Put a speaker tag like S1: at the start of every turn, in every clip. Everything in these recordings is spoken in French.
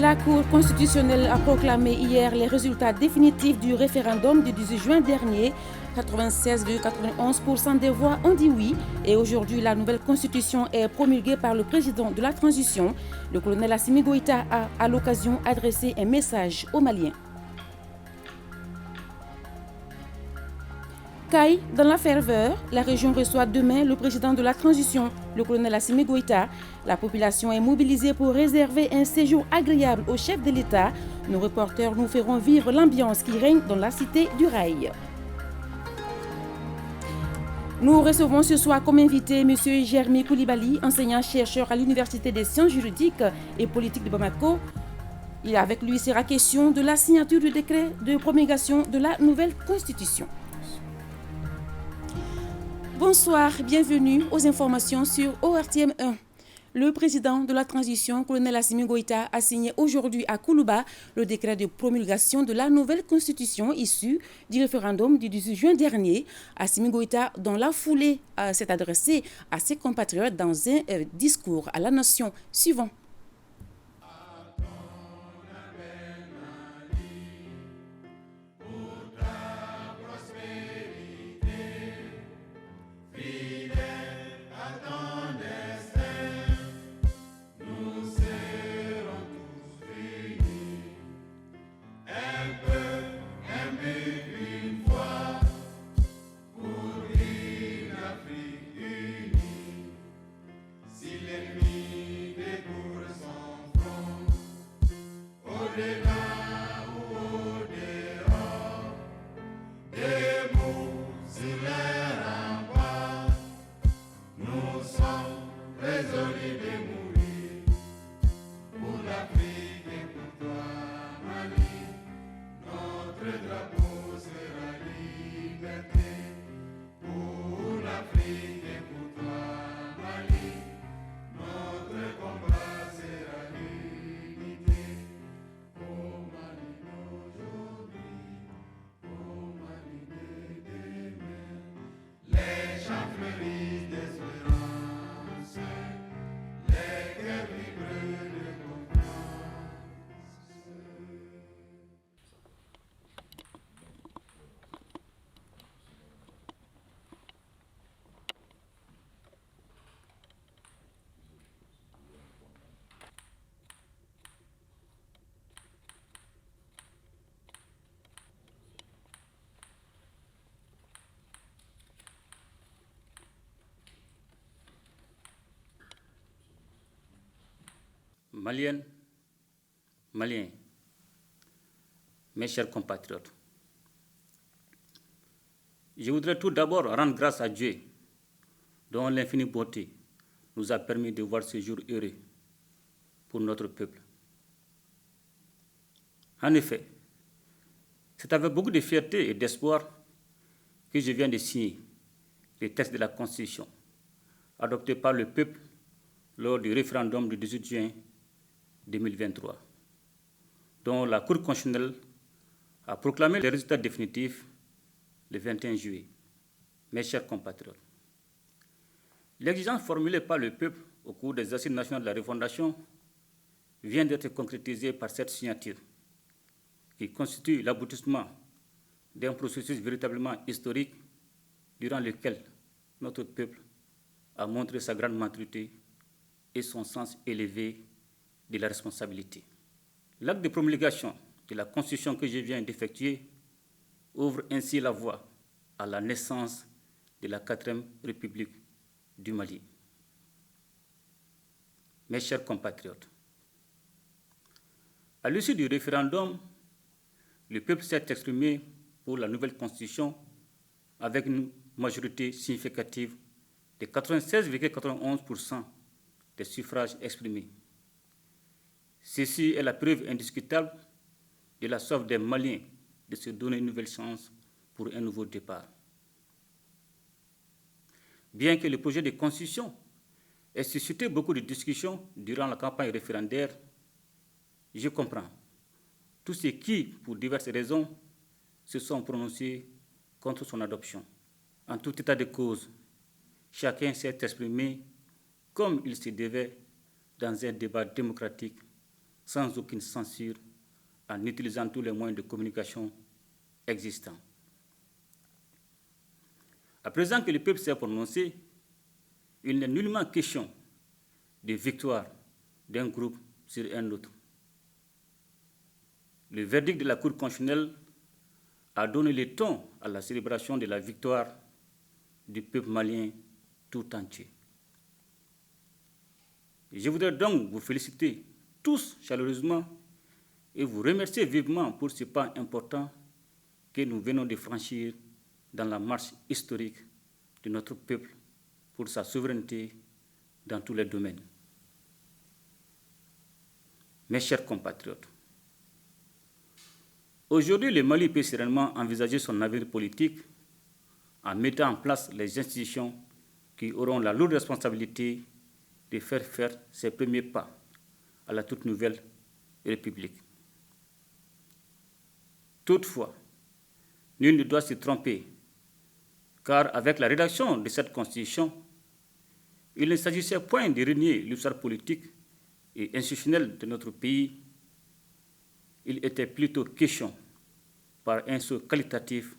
S1: La Cour constitutionnelle a proclamé hier les résultats définitifs du référendum du 18 juin dernier. 96,91% des voix ont dit oui et aujourd'hui la nouvelle constitution est promulguée par le président de la transition. Le colonel Assimi Goïta a à l'occasion adressé un message aux Maliens. Caille dans la ferveur, la région reçoit demain le président de la transition, le colonel Assimi Goïta. La population est mobilisée pour réserver un séjour agréable au chef de l'État. Nos reporters nous feront vivre l'ambiance qui règne dans la cité du Rail. Nous recevons ce soir comme invité M. Jeremy Koulibaly, enseignant-chercheur à l'Université des sciences juridiques et politiques de Bamako. Avec lui sera question de la signature du décret de promulgation de la nouvelle constitution. Bonsoir, bienvenue aux informations sur ORTM 1. Le président de la transition, colonel Assimi Goïta, a signé aujourd'hui à Koulouba le décret de promulgation de la nouvelle constitution issue du référendum du 18 juin dernier. Assimi Goïta, dans la foulée, s'est adressé à ses compatriotes dans un discours à la nation suivant.
S2: Maliennes, Maliens, mes chers compatriotes, je voudrais tout d'abord rendre grâce à Dieu, dont l'infinie bonté nous a permis de voir ce jour heureux pour notre peuple. En effet, c'est avec beaucoup de fierté et d'espoir que je viens de signer les textes de la Constitution adoptés par le peuple lors du référendum du 18 juin 2023, dont la Cour constitutionnelle a proclamé les résultats définitifs le 21 juillet. Mes chers compatriotes, l'exigence formulée par le peuple au cours des assises nationales de la refondation vient d'être concrétisée par cette signature, qui constitue l'aboutissement d'un processus véritablement historique durant lequel notre peuple a montré sa grande maturité et son sens élevé de la responsabilité. L'acte de promulgation de la Constitution que je viens d'effectuer ouvre ainsi la voie à la naissance de la 4e République du Mali. Mes chers compatriotes, à l'issue du référendum, le peuple s'est exprimé pour la nouvelle Constitution avec une majorité significative de 96,91% des suffrages exprimés. Ceci est la preuve indiscutable de la soif des Maliens de se donner une nouvelle chance pour un nouveau départ. Bien que le projet de constitution ait suscité beaucoup de discussions durant la campagne référendaire, je comprends tous ceux qui, pour diverses raisons, se sont prononcés contre son adoption. En tout état de cause, chacun s'est exprimé comme il se devait dans un débat démocratique sans aucune censure, en utilisant tous les moyens de communication existants. À présent que le peuple s'est prononcé, il n'est nullement question de victoire d'un groupe sur un autre. Le verdict de la Cour constitutionnelle a donné le ton à la célébration de la victoire du peuple malien tout entier. Je voudrais donc vous féliciter tous chaleureusement et vous remercier vivement pour ce pas important que nous venons de franchir dans la marche historique de notre peuple pour sa souveraineté dans tous les domaines. Mes chers compatriotes, aujourd'hui, le Mali peut sereinement envisager son avenir politique en mettant en place les institutions qui auront la lourde responsabilité de faire ses premiers pas à la toute nouvelle République. Toutefois, nul ne doit se tromper, car avec la rédaction de cette Constitution, il ne s'agissait point de renier l'histoire politique et institutionnelle de notre pays. Il était plutôt question, par un saut qualitatif,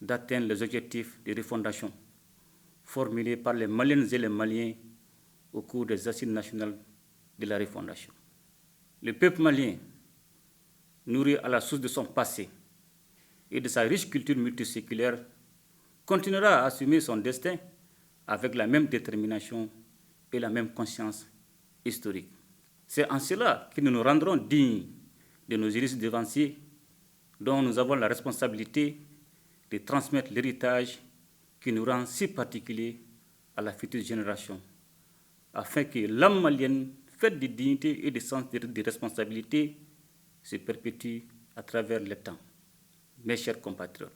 S2: d'atteindre les objectifs de refondation formulés par les Maliennes et les Maliens au cours des assises nationales de la refondation. Le peuple malien, nourri à la source de son passé et de sa riche culture multiséculaire, continuera à assumer son destin avec la même détermination et la même conscience historique. C'est en cela que nous nous rendrons dignes de nos illustres devanciers, dont nous avons la responsabilité de transmettre l'héritage qui nous rend si particulier à la future génération, afin que l'âme malienne, faite de dignité et de sens de responsabilité, se perpétue à travers le temps. Mes chers compatriotes,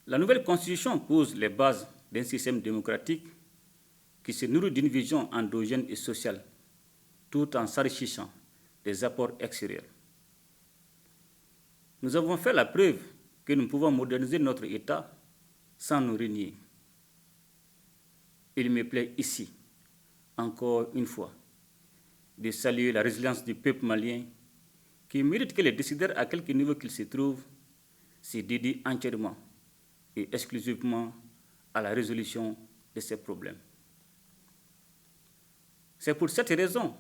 S2: la nouvelle Constitution pose les bases d'un système démocratique qui se nourrit d'une vision endogène et sociale, tout en s'enrichissant des apports extérieurs. Nous avons fait la preuve que nous pouvons moderniser notre État sans nous renier. Il me plaît ici, encore une fois, de saluer la résilience du peuple malien qui mérite que les décideurs, à quelque niveau qu'ils se trouvent, se dédient entièrement et exclusivement à la résolution de ces problèmes. C'est pour cette raison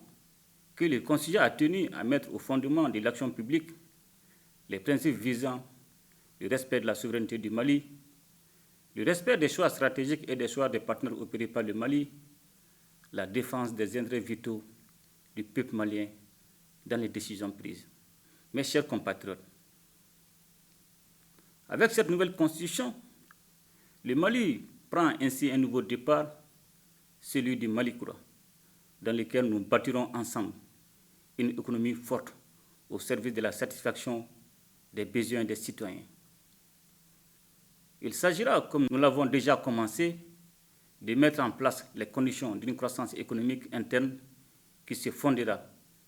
S2: que le Conseil a tenu à mettre au fondement de l'action publique les principes visant le respect de la souveraineté du Mali, le respect des choix stratégiques et des choix des partenaires opérés par le Mali, la défense des intérêts vitaux du peuple malien dans les décisions prises. Mes chers compatriotes, avec cette nouvelle constitution, le Mali prend ainsi un nouveau départ, celui du Mali-Koura, dans lequel nous bâtirons ensemble une économie forte au service de la satisfaction des besoins des citoyens. Il s'agira, comme nous l'avons déjà commencé, de mettre en place les conditions d'une croissance économique interne qui se fondera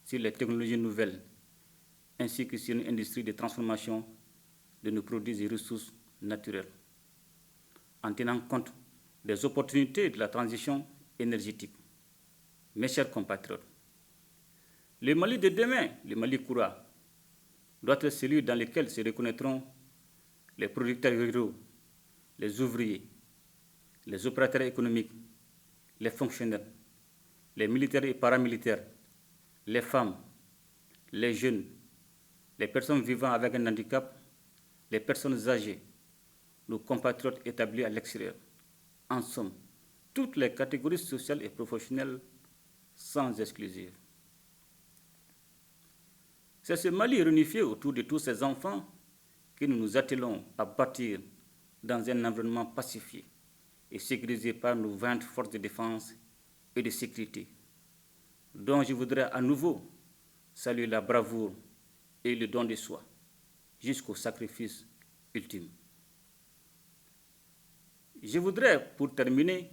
S2: sur les technologies nouvelles ainsi que sur une industrie de transformation de nos produits et ressources naturelles, en tenant compte des opportunités de la transition énergétique. Mes chers compatriotes, le Mali de demain, le Mali-Koura, doit être celui dans lequel se reconnaîtront les producteurs ruraux, les ouvriers, les opérateurs économiques, les fonctionnaires, les militaires et paramilitaires, les femmes, les jeunes, les personnes vivant avec un handicap, les personnes âgées, nos compatriotes établis à l'extérieur. En somme, toutes les catégories sociales et professionnelles sans exclusive. C'est ce Mali réunifié autour de tous ces enfants que nous nous attelons à bâtir dans un environnement pacifié et sécurisé par nos 20 forces de défense et de sécurité, dont je voudrais à nouveau saluer la bravoure et le don de soi jusqu'au sacrifice ultime. Je voudrais, pour terminer,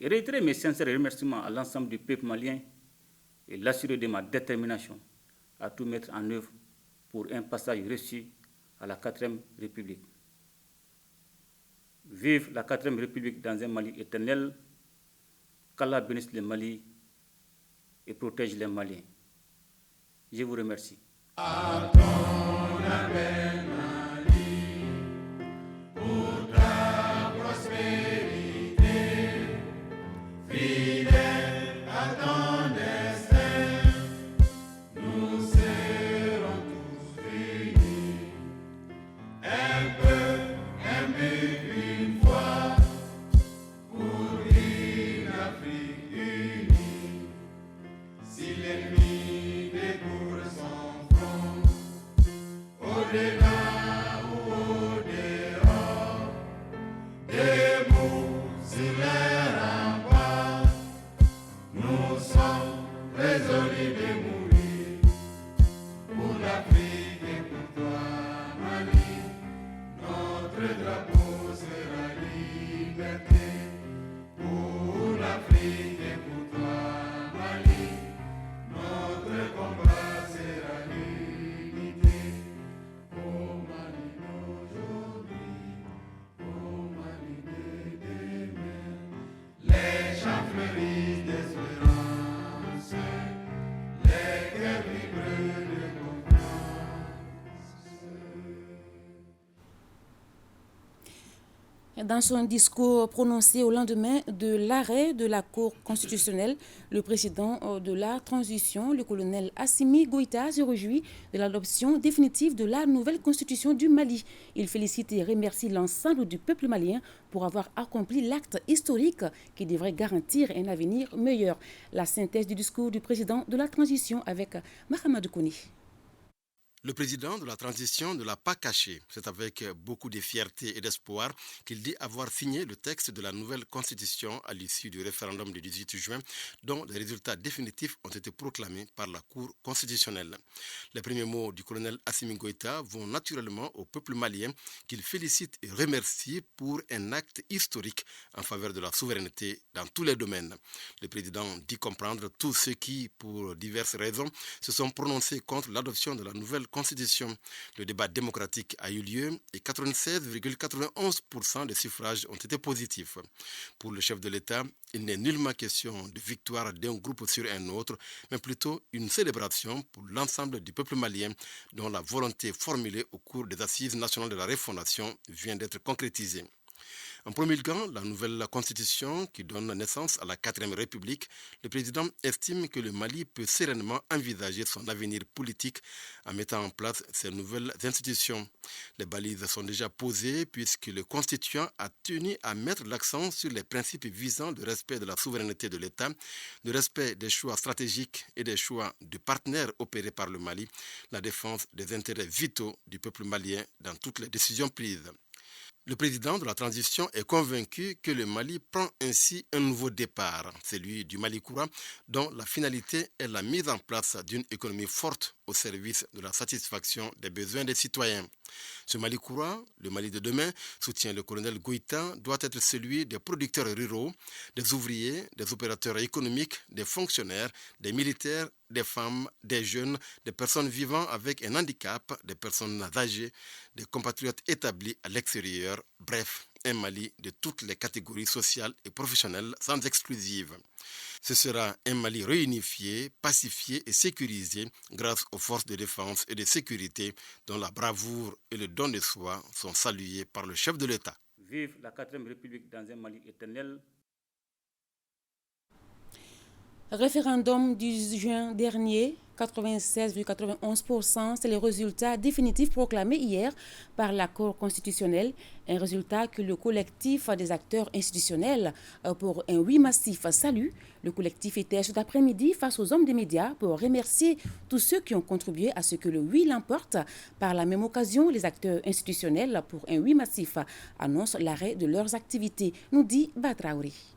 S2: réitérer mes sincères remerciements à l'ensemble du peuple malien et l'assurer de ma détermination à tout mettre en œuvre pour un passage réussi à la 4e République. Vive la 4e République dans un Mali éternel, qu'Allah bénisse le Mali et protège les Maliens. Je vous remercie.
S1: Dans son discours prononcé au lendemain de l'arrêt de la Cour constitutionnelle, le président de la transition, le colonel Assimi Goïta, se réjouit de l'adoption définitive de la nouvelle constitution du Mali. Il félicite et remercie l'ensemble du peuple malien pour avoir accompli l'acte historique qui devrait garantir un avenir meilleur. La synthèse du discours du président de la transition avec Mahamadou Kouni.
S3: Le président de la transition ne l'a pas caché. C'est avec beaucoup de fierté et d'espoir qu'il dit avoir signé le texte de la nouvelle constitution à l'issue du référendum du 18 juin, dont les résultats définitifs ont été proclamés par la Cour constitutionnelle. Les premiers mots du colonel Assimi Goïta vont naturellement au peuple malien qu'il félicite et remercie pour un acte historique en faveur de la souveraineté dans tous les domaines. Le président dit comprendre tous ceux qui, pour diverses raisons, se sont prononcés contre l'adoption de la nouvelle constitution. Le débat démocratique a eu lieu et 96,91% des suffrages ont été positifs. Pour le chef de l'État, il n'est nullement question de victoire d'un groupe sur un autre, mais plutôt une célébration pour l'ensemble du peuple malien dont la volonté formulée au cours des assises nationales de la refondation vient d'être concrétisée. En promulguant la nouvelle constitution qui donne naissance à la 4e République, le président estime que le Mali peut sereinement envisager son avenir politique en mettant en place ces nouvelles institutions. Les balises sont déjà posées puisque le constituant a tenu à mettre l'accent sur les principes visant le respect de la souveraineté de l'État, le respect des choix stratégiques et des choix de partenaires opérés par le Mali, la défense des intérêts vitaux du peuple malien dans toutes les décisions prises. Le président de la transition est convaincu que le Mali prend ainsi un nouveau départ, celui du Mali Koura, dont la finalité est la mise en place d'une économie forte au service de la satisfaction des besoins des citoyens. Ce Mali Koura, le Mali de demain, soutient le colonel Goïta, doit être celui des producteurs ruraux, des ouvriers, des opérateurs économiques, des fonctionnaires, des militaires, des femmes, des jeunes, des personnes vivant avec un handicap, des personnes âgées, des compatriotes établis à l'extérieur, bref, un Mali de toutes les catégories sociales et professionnelles sans exclusive. Ce sera un Mali réunifié, pacifié et sécurisé grâce aux forces de défense et de sécurité dont la bravoure et le don de soi sont salués par le chef de l'État.
S2: Vive la 4e République dans un Mali éternel.
S1: Référendum du juin dernier, 96,91%, c'est le résultat définitif proclamé hier par la Cour constitutionnelle, un résultat que le collectif des acteurs institutionnels pour un oui massif salue. Le collectif était cet après-midi face aux hommes des médias pour remercier tous ceux qui ont contribué à ce que le oui l'emporte. Par la même occasion, les acteurs institutionnels pour un oui massif annoncent l'arrêt de leurs activités, nous dit Batraouri.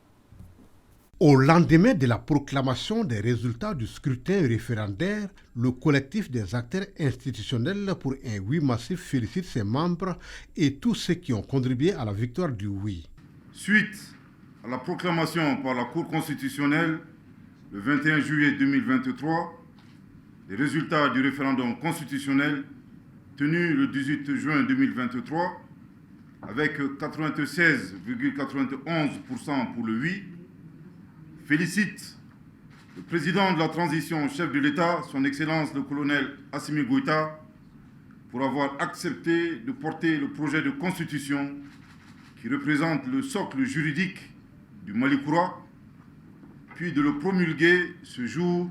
S4: Au lendemain de la proclamation des résultats du scrutin référendaire, le collectif des acteurs institutionnels pour un oui massif félicite ses membres et tous ceux qui ont contribué à la victoire du oui.
S5: Suite à la proclamation par la Cour constitutionnelle le 21 juillet 2023, les résultats du référendum constitutionnel tenu le 18 juin 2023, avec 96,91% pour le oui, félicite le président de la transition, chef de l'État, son Excellence le colonel Assimi Goïta, pour avoir accepté de porter le projet de constitution qui représente le socle juridique du Malikoura, puis de le promulguer ce jour,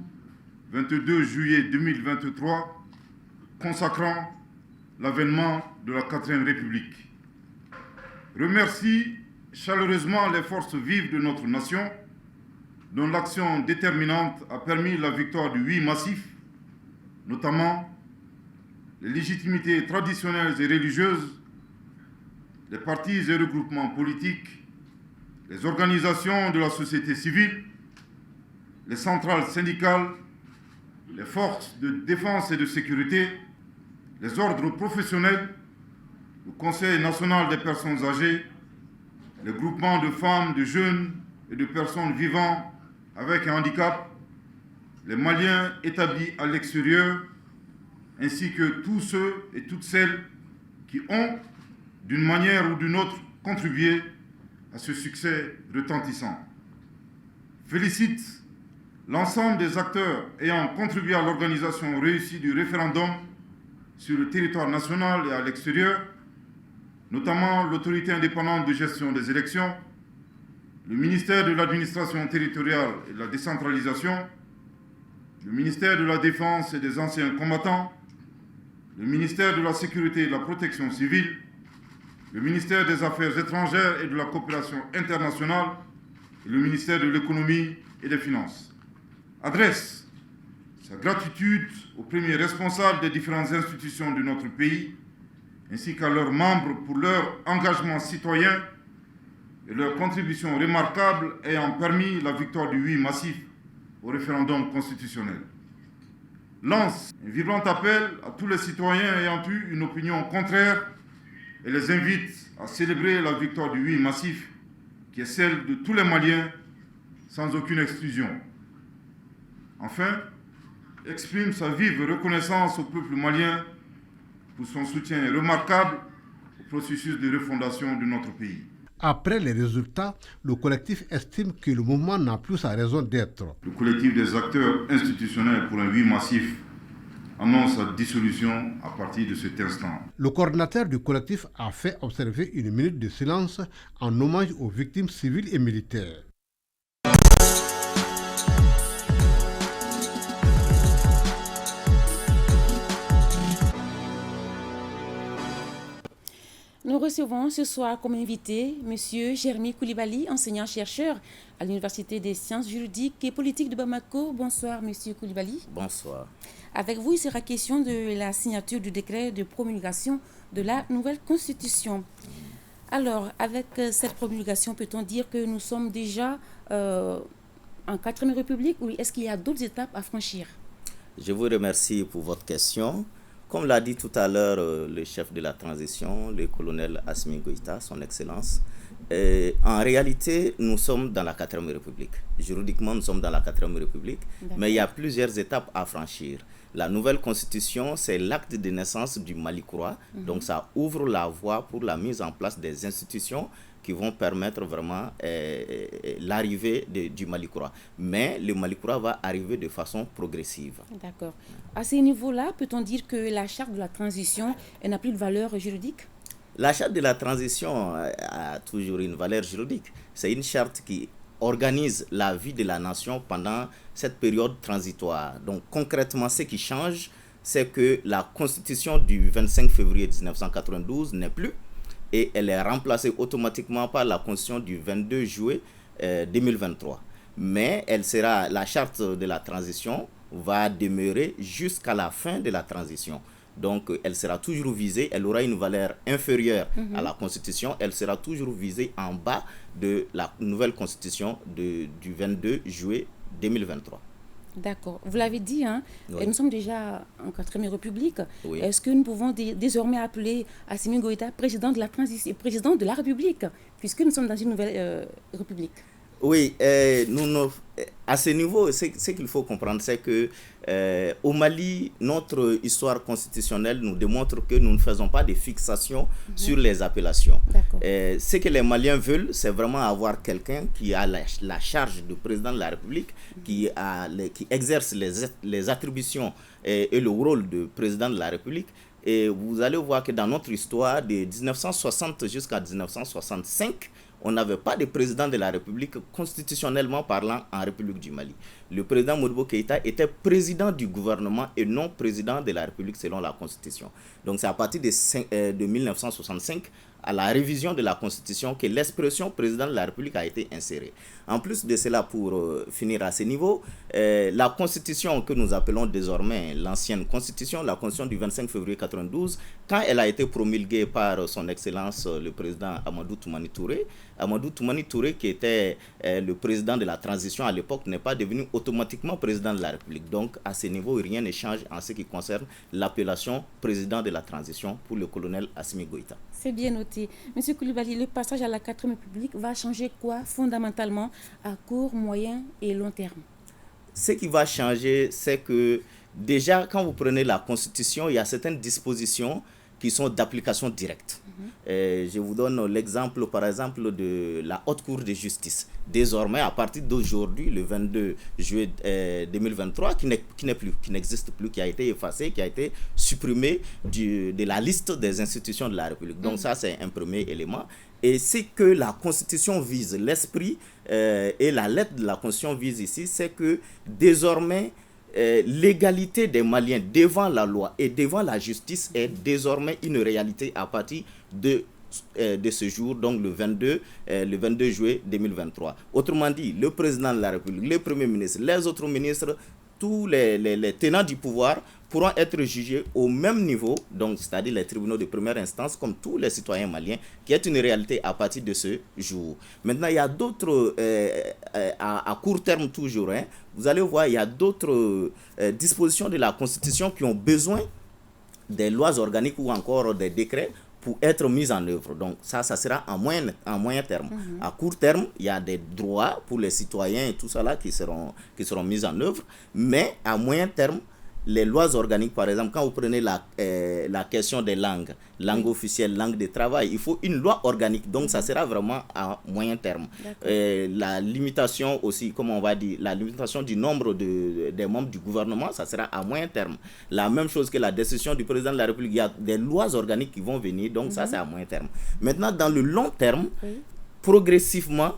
S5: 22 juillet 2023, consacrant l'avènement de la 4e République. Remercie chaleureusement les forces vives de notre nation, dont l'action déterminante a permis la victoire du oui massif, notamment les légitimités traditionnelles et religieuses, les partis et regroupements politiques, les organisations de la société civile, les centrales syndicales, les forces de défense et de sécurité, les ordres professionnels, le Conseil national des personnes âgées, les groupements de femmes, de jeunes et de personnes vivant avec un handicap, les Maliens établis à l'extérieur, ainsi que tous ceux et toutes celles qui ont, d'une manière ou d'une autre, contribué à ce succès retentissant. Félicite l'ensemble des acteurs ayant contribué à l'organisation réussie du référendum sur le territoire national et à l'extérieur, notamment l'autorité indépendante de gestion des élections, le ministère de l'administration territoriale et de la décentralisation, le ministère de la Défense et des anciens combattants, le ministère de la Sécurité et de la Protection civile, le ministère des Affaires étrangères et de la coopération internationale et le ministère de l'Économie et des Finances. Adresse sa gratitude aux premiers responsables des différentes institutions de notre pays, ainsi qu'à leurs membres pour leur engagement citoyen et leur contribution remarquable ayant permis la victoire du oui massif au référendum constitutionnel. Lance un vibrant appel à tous les citoyens ayant eu une opinion contraire et les invite à célébrer la victoire du oui massif, qui est celle de tous les Maliens, sans aucune exclusion. Enfin, exprime sa vive reconnaissance au peuple malien pour son soutien remarquable au processus de refondation de notre pays.
S4: Après les résultats, le collectif estime que le mouvement n'a plus sa raison d'être.
S5: Le collectif des acteurs institutionnels pour un oui massif annonce sa dissolution à partir de cet instant.
S4: Le coordinateur du collectif a fait observer une minute de silence en hommage aux victimes civiles et militaires.
S1: Nous recevons ce soir comme invité M. Jeremy Koulibaly, enseignant-chercheur à l'Université des sciences juridiques et politiques de Bamako. Bonsoir, M. Koulibaly.
S6: Bonsoir.
S1: Avec vous, il sera question de la signature du décret de promulgation de la nouvelle Constitution. Alors, avec cette promulgation, peut-on dire que nous sommes déjà en 4e République ou est-ce qu'il y a d'autres étapes à franchir?
S6: Je vous remercie pour votre question. Comme l'a dit tout à l'heure le chef de la transition, le colonel Assimi Goïta, son Excellence, en réalité, nous sommes dans la 4e République. Juridiquement, nous sommes dans la 4e République, mais il y a plusieurs étapes à franchir. La nouvelle constitution, c'est l'acte de naissance du Malikoura, donc ça ouvre la voie pour la mise en place des institutions qui vont permettre vraiment l'arrivée du Malikoura. Mais le Malikoura va arriver de façon progressive.
S1: D'accord. À ce niveau-là, peut-on dire que la charte de la transition n'a plus de valeur juridique?
S6: La charte de la transition a toujours une valeur juridique. C'est une charte qui organise la vie de la nation pendant cette période transitoire. Donc concrètement, ce qui change, c'est que la constitution du 25 février 1992 n'est plus, et elle est remplacée automatiquement par la constitution du 22 juillet 2023. Mais la charte de la transition va demeurer jusqu'à la fin de la transition. Donc elle sera toujours visée, elle aura une valeur inférieure à la constitution, elle sera toujours visée en bas de la nouvelle constitution du 22 juillet 2023.
S1: D'accord. Vous l'avez dit, hein,
S6: oui.
S1: Nous sommes déjà en 4e République.
S6: Oui.
S1: Est-ce que nous pouvons désormais appeler Assimi Goïta président de la transition, président de la République, puisque nous sommes dans une nouvelle République?
S6: Oui, à ce niveau, ce qu'il faut comprendre, c'est que au Mali, notre histoire constitutionnelle nous démontre que nous ne faisons pas de fixation sur les appellations. Ce que les Maliens veulent, c'est vraiment avoir quelqu'un qui a la charge de président de la République, qui exerce les attributions et le rôle de président de la République. Et vous allez voir que dans notre histoire, de 1960 jusqu'à 1965, on n'avait pas de président de la République constitutionnellement parlant en République du Mali. Le président Modibo Keïta était président du gouvernement et non président de la République selon la Constitution. Donc c'est à partir de 1965, à la révision de la Constitution, que l'expression président de la République a été insérée. En plus de cela, pour finir à ce niveau, la Constitution que nous appelons désormais l'ancienne Constitution, la Constitution du 25 février 1992, quand elle a été promulguée par son Excellence le président Amadou Toumani Touré, qui était le président de la transition à l'époque, n'est pas devenu automatiquement président de la République. Donc à ce niveau, rien ne change en ce qui concerne l'appellation président de la transition pour le colonel Assimi Goïta.
S1: C'est bien noté. Monsieur Coulibaly, le passage à la 4e République va changer quoi fondamentalement à court, moyen et long terme?
S6: Ce qui va changer, c'est que déjà, quand vous prenez la Constitution, il y a certaines dispositions qui sont d'application directe. Je vous donne l'exemple, par exemple, de la Haute Cour de justice. Désormais, à partir d'aujourd'hui, le 22 juillet 2023, qui n'existe plus, qui a été effacé, qui a été supprimé de la liste des institutions de la République. Donc ça, c'est un premier élément. Et ce que la Constitution vise, l'esprit et la lettre de la Constitution vise ici, c'est que désormais, l'égalité des Maliens devant la loi et devant la justice est désormais une réalité à partir de ce jour, donc le 22 juillet 2023. Autrement dit, le président de la République, le premier ministre, les autres ministres, tous les tenants du pouvoir pourront être jugés au même niveau, donc c'est-à-dire les tribunaux de première instance, comme tous les citoyens maliens, qui est une réalité à partir de ce jour. Maintenant, il y a d'autres, à court terme toujours, vous allez voir, il y a d'autres dispositions de la Constitution qui ont besoin des lois organiques ou encore des décrets pour être mises en œuvre. Donc ça sera en moyen terme. À court terme, il y a des droits pour les citoyens et tout ça là qui seront mis en œuvre, mais à moyen terme, les lois organiques, par exemple, quand vous prenez la question des langues officielles, langue de travail, il faut une loi organique. Donc, ça sera vraiment à moyen terme. La limitation aussi, comme on va dire, la limitation du nombre des membres du gouvernement, ça sera à moyen terme. La même chose que la décision du président de la République, il y a des lois organiques qui vont venir. Donc, ça, c'est à moyen terme. Maintenant, dans le long terme, progressivement,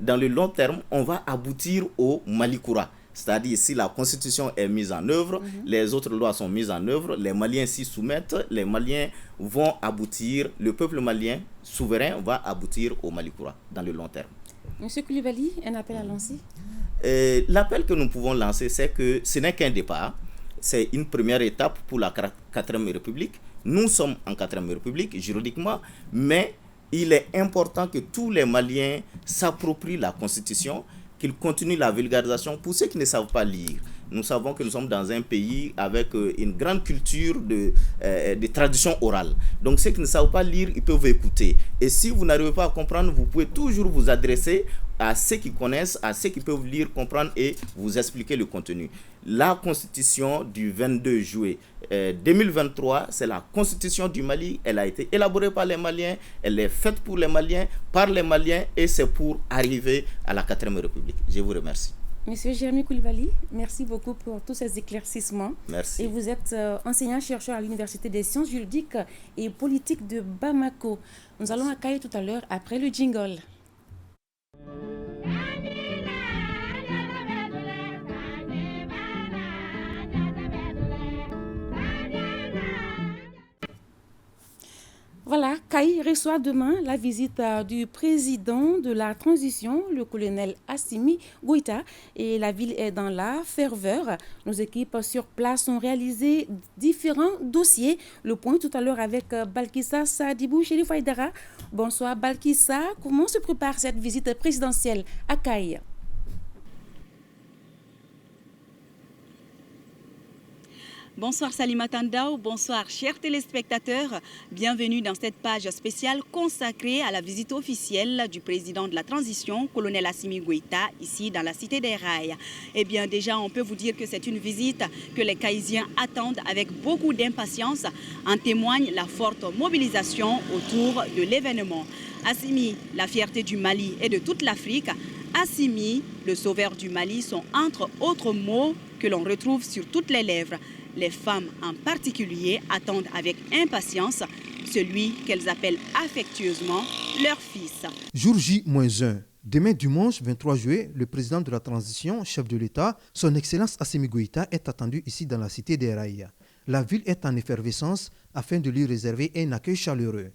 S6: dans le long terme, on va aboutir au Malikoura. C'est-à-dire, si la Constitution est mise en œuvre, les autres lois sont mises en œuvre, les Maliens s'y soumettent, les Maliens vont aboutir, le peuple malien souverain va aboutir au Malikoura dans le long terme.
S1: Monsieur Coulibaly, un appel à lancer?
S6: L'appel que nous pouvons lancer, c'est que ce n'est qu'un départ, c'est une première étape pour la 4e République. Nous sommes en 4e République juridiquement, mais il est important que tous les Maliens s'approprient la Constitution, qu'ils continuent la vulgarisation. Pour ceux qui ne savent pas lire, nous savons que nous sommes dans un pays avec une grande culture de tradition orale. Donc ceux qui ne savent pas lire, ils peuvent écouter. Et si vous n'arrivez pas à comprendre, vous pouvez toujours vous adresser à ceux qui connaissent, à ceux qui peuvent lire, comprendre et vous expliquer le contenu. La Constitution du 22 juillet 2023, c'est la Constitution du Mali. Elle a été élaborée par les Maliens, elle est faite pour les Maliens, par les Maliens, et c'est pour arriver à la 4e République. Je vous remercie.
S1: Monsieur Jérémy Coulibaly, merci beaucoup pour tous ces éclaircissements.
S6: Merci.
S1: Et vous êtes enseignant-chercheur à l'Université des sciences juridiques et politiques de Bamako. Nous allons accueillir tout à l'heure après le jingle. Voilà, Kaï reçoit demain la visite du président de la transition, le colonel Assimi Goïta, et la ville est dans la ferveur. Nos équipes sur place ont réalisé différents dossiers. Le point tout à l'heure avec Balkissa Sadibou Chérif Aïdara. Bonsoir Balkissa, comment se prépare cette visite présidentielle à Kaï?
S7: Bonsoir Salimata Ndao, bonsoir chers téléspectateurs. Bienvenue dans cette page spéciale consacrée à la visite officielle du président de la transition, colonel Assimi Goïta, ici dans la cité des Rails. Eh bien déjà, on peut vous dire que c'est une visite que les Caïsiens attendent avec beaucoup d'impatience. En témoigne la forte mobilisation autour de l'événement. Assimi, la fierté du Mali et de toute l'Afrique. Assimi, le sauveur du Mali, sont entre autres mots que l'on retrouve sur toutes les lèvres. Les femmes en particulier attendent avec impatience celui qu'elles appellent affectueusement leur fils.
S8: Jour J-1. Demain dimanche 23 juillet, le président de la transition, chef de l'État, son Excellence Assimi Goïta, est attendu ici dans la cité des Rails. La ville est en effervescence afin de lui réserver un accueil chaleureux.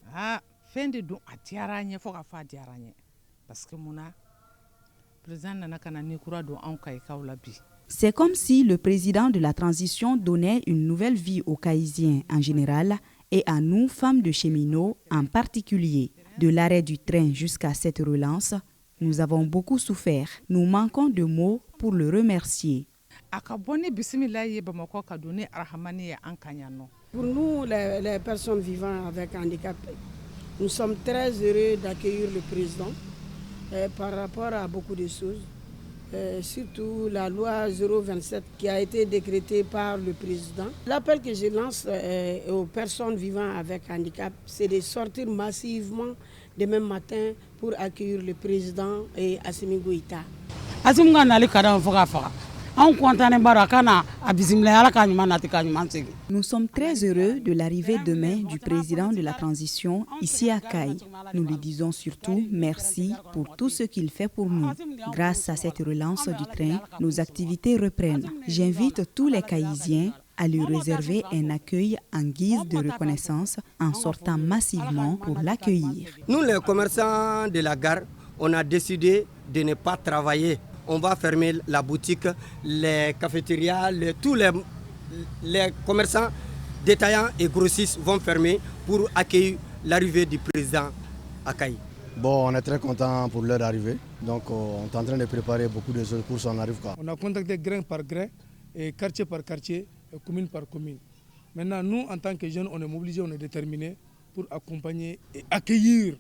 S7: C'est comme si le président de la transition donnait une nouvelle vie aux Caïsiens en général et à nous, femmes de cheminots en particulier. De l'arrêt du train jusqu'à cette relance, nous avons beaucoup souffert. Nous manquons de mots pour le remercier.
S9: Pour nous, les personnes vivant avec handicap, nous sommes très heureux d'accueillir le président par rapport à beaucoup de choses. Surtout la loi 027 qui a été décrétée par le président. L'appel que je lance aux personnes vivant avec handicap, c'est de sortir massivement demain matin pour accueillir le président et Assimi Goïta.
S7: Nous sommes très heureux de l'arrivée demain du président de la transition ici à Caï. Nous lui disons surtout merci pour tout ce qu'il fait pour nous. Grâce à cette relance du train, nos activités reprennent. J'invite tous les Caïsiens à lui réserver un accueil en guise de reconnaissance en sortant massivement pour l'accueillir.
S10: Nous, les commerçants de la gare, on a décidé de ne pas travailler. On va fermer la boutique, les cafétérias, tous les commerçants détaillants et grossistes vont fermer pour accueillir l'arrivée du président à Caï.
S11: Bon, on est très content pour leur arrivée. Donc, on est en train de préparer beaucoup de choses pour son arrivée.
S12: On a contacté grain par grain, et quartier par quartier, et commune par commune. Maintenant, nous, en tant que jeunes, on est mobilisés, on est déterminés pour accompagner et accueillir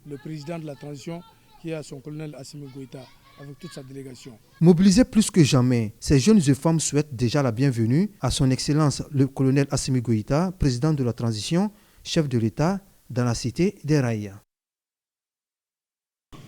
S12: le président de la transition qui est son colonel Assimi Goïta, avec toute sa délégation.
S8: Mobilisés plus que jamais, ces jeunes et femmes souhaitent déjà la bienvenue à son Excellence le colonel Assimi Goïta, président de la transition, chef de l'État dans la cité des Rails.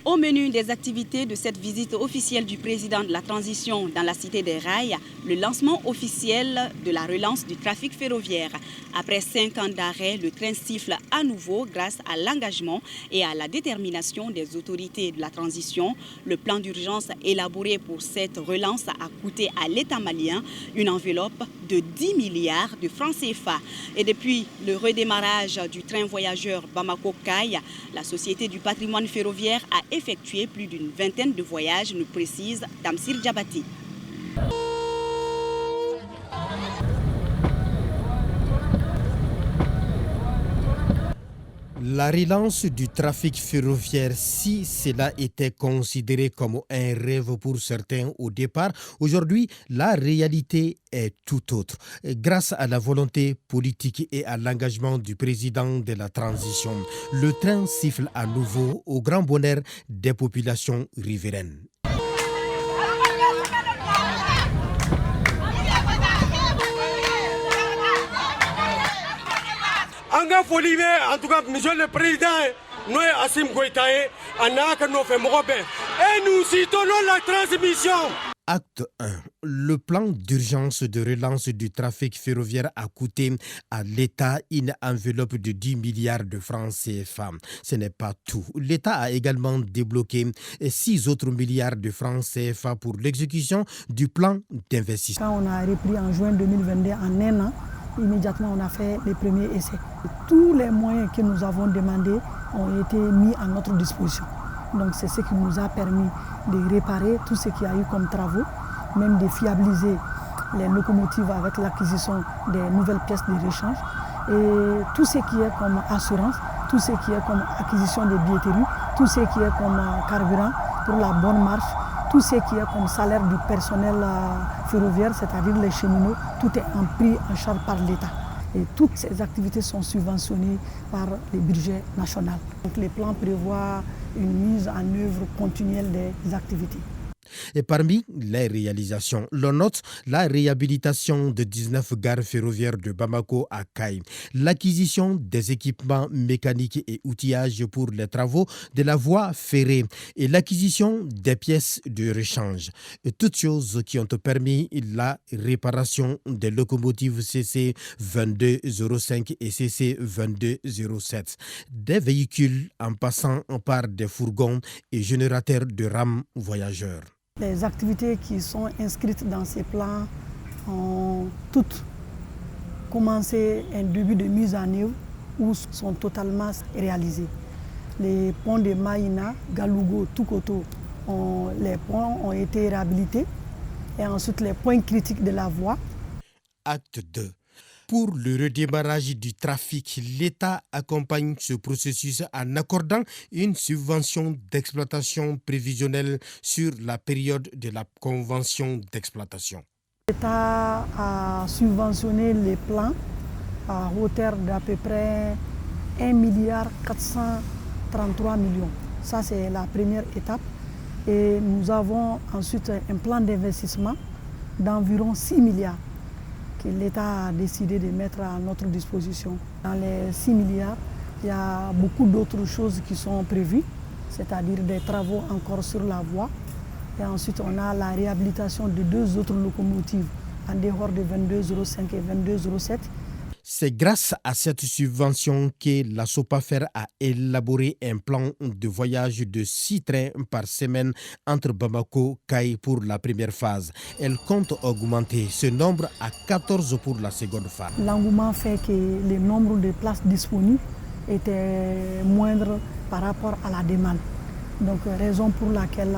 S7: Au menu des activités de cette visite officielle du président de la transition dans la cité des Rails, le lancement officiel de la relance du trafic ferroviaire. Après 5 ans d'arrêt, le train siffle à nouveau grâce à l'engagement et à la détermination des autorités de la transition. Le plan d'urgence élaboré pour cette relance a coûté à l'État malien une enveloppe de 10 milliards de francs CFA. Et depuis le redémarrage du train voyageur Bamako-Caï, la Société du patrimoine ferroviaire a effectué plus d'une vingtaine de voyages, nous précise Tamsir Djabati.
S13: La relance du trafic ferroviaire, si cela était considéré comme un rêve pour certains au départ, aujourd'hui, la réalité est tout autre. Grâce à la volonté politique et à l'engagement du président de la transition, le train siffle à nouveau au grand bonheur des populations riveraines.
S14: En tout cas, monsieur le président, nous Assimi Goïta, et nous soutenons la transmission.
S13: Acte 1. Le plan d'urgence de relance du trafic ferroviaire a coûté à l'État une enveloppe de 10 milliards de francs CFA. Ce n'est pas tout. L'État a également débloqué 6 autres milliards de francs CFA pour l'exécution du plan d'investissement.
S9: Quand on a repris en juin 2022, en un an, immédiatement on a fait les premiers essais. Tous les moyens que nous avons demandés ont été mis à notre disposition. Donc c'est ce qui nous a permis de réparer tout ce qu'il y a eu comme travaux, même de fiabiliser les locomotives avec l'acquisition des nouvelles pièces de rechange et tout ce qui est comme assurance, tout ce qui est comme acquisition de billetterie, tout ce qui est comme carburant pour la bonne marche,
S15: tout ce qui est comme salaire du personnel ferroviaire, c'est-à-dire les cheminots, tout est pris en charge par l'État. Et toutes ces activités sont subventionnées par le budget national. Donc les plans prévoient une mise en œuvre continuelle des activités.
S13: Et parmi les réalisations, l'on note la réhabilitation de 19 gares ferroviaires de Bamako à Kaï, l'acquisition des équipements mécaniques et outillages pour les travaux de la voie ferrée et l'acquisition des pièces de rechange. Toutes choses qui ont permis la réparation des locomotives CC 2205 et CC 2207, des véhicules en passant par des fourgons et générateurs de rames voyageurs.
S15: Les activités qui sont inscrites dans ces plans ont toutes commencé un début de mise en œuvre ou sont totalement réalisées. Les ponts de Maïna, Galougo, Tukoto, les ponts ont été réhabilités et ensuite les points critiques de la voie.
S13: Acte 2. Pour le redémarrage du trafic, l'État accompagne ce processus en accordant une subvention d'exploitation prévisionnelle sur la période de la convention d'exploitation.
S15: L'État a subventionné les plans à hauteur d'à peu près 1,433 milliard. Ça, c'est la première étape. Et nous avons ensuite un plan d'investissement d'environ 6 milliards. Que l'État a décidé de mettre à notre disposition. Dans les 6 milliards, il y a beaucoup d'autres choses qui sont prévues, c'est-à-dire des travaux encore sur la voie. Et ensuite, on a la réhabilitation de 2 autres locomotives en dehors de 2205 et 2207.
S13: C'est grâce à cette subvention que la Sopafer a élaboré un plan de voyage de 6 trains par semaine entre Bamako et Kaï pour la première phase. Elle compte augmenter ce nombre à 14 pour la seconde phase.
S15: L'engouement fait que le nombre de places disponibles était moindre par rapport à la demande. Donc, raison pour laquelle,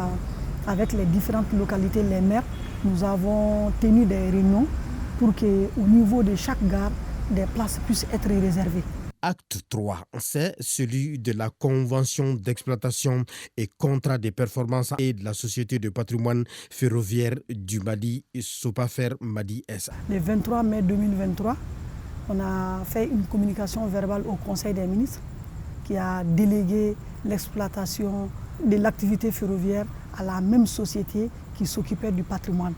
S15: avec les différentes localités, les maires, nous avons tenu des réunions pour qu'au niveau de chaque gare, des places puissent être réservées.
S13: Acte 3, c'est celui de la convention d'exploitation et contrat de performance et de la Société de patrimoine ferroviaire du Mali, Sopafer Mali SA.
S15: Le 23 mai 2023, on a fait une communication verbale au Conseil des ministres qui a délégué l'exploitation de l'activité ferroviaire à la même société qui s'occupait du patrimoine.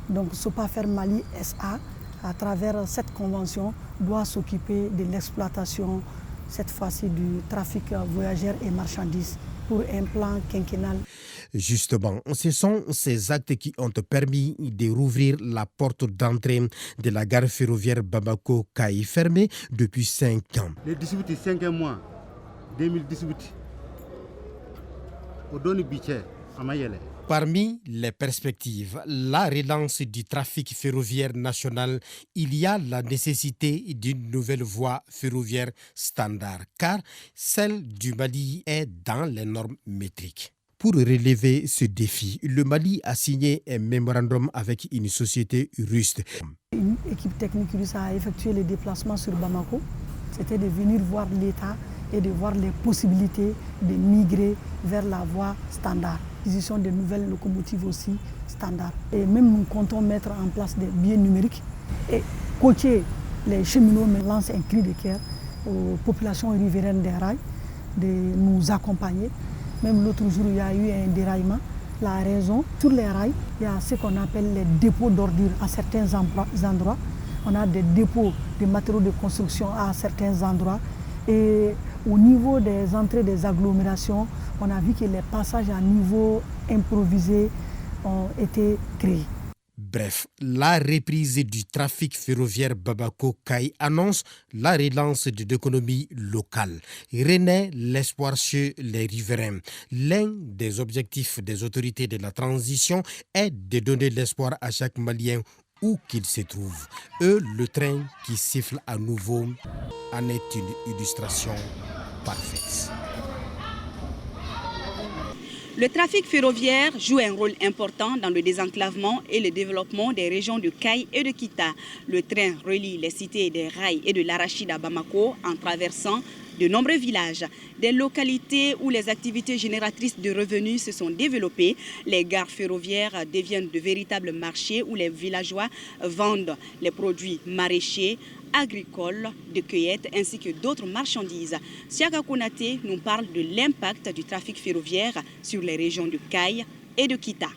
S15: Donc Sopafer Mali SA, à travers cette convention, doit s'occuper de l'exploitation, cette fois-ci du trafic voyageurs et marchandises pour un plan quinquennal.
S13: Justement, ce sont ces actes qui ont permis de rouvrir la porte d'entrée de la gare ferroviaire Bamako-Kaï, fermée depuis 5 ans.
S16: Le 18 5 mois 2018, au Doni Biché, à Mayele.
S13: Parmi les perspectives, la relance du trafic ferroviaire national, il y a la nécessité d'une nouvelle voie ferroviaire standard, car celle du Mali est dans les normes métriques. Pour relever ce défi, le Mali a signé un mémorandum avec une société russe.
S15: Une équipe technique russe a effectué les déplacements sur Bamako. C'était de venir voir l'État et de voir les possibilités de migrer vers la voie standard. L'acquisition de nouvelles locomotives aussi standard. Et même nous comptons mettre en place des billets numériques et coacher les cheminots, mais lance un cri de cœur aux populations riveraines des rails de nous accompagner. Même l'autre jour, il y a eu un déraillement. La raison, sur les rails, il y a ce qu'on appelle les dépôts d'ordures à certains endroits. On a des dépôts de matériaux de construction à certains endroits. Et au niveau des entrées des agglomérations, on a vu que les passages à niveau improvisé ont été créés.
S13: Bref, la reprise du trafic ferroviaire Bamako-Kaï annonce la relance de l'économie locale. Renaît l'espoir chez les riverains. L'un des objectifs des autorités de la transition est de donner l'espoir à chaque Malien où qu'il se trouve. Le train qui siffle à nouveau en est une illustration parfaite.
S7: Le trafic ferroviaire joue un rôle important dans le désenclavement et le développement des régions de Kayes et de Kita. Le train relie les cités des Rails et de l'Arachide à Bamako en traversant de nombreux villages. Des localités où les activités génératrices de revenus se sont développées, les gares ferroviaires deviennent de véritables marchés où les villageois vendent les produits maraîchers, agricoles, de cueillette ainsi que d'autres marchandises. Siaka Konaté nous parle de l'impact du trafic ferroviaire sur les régions de Kayes et de Kita.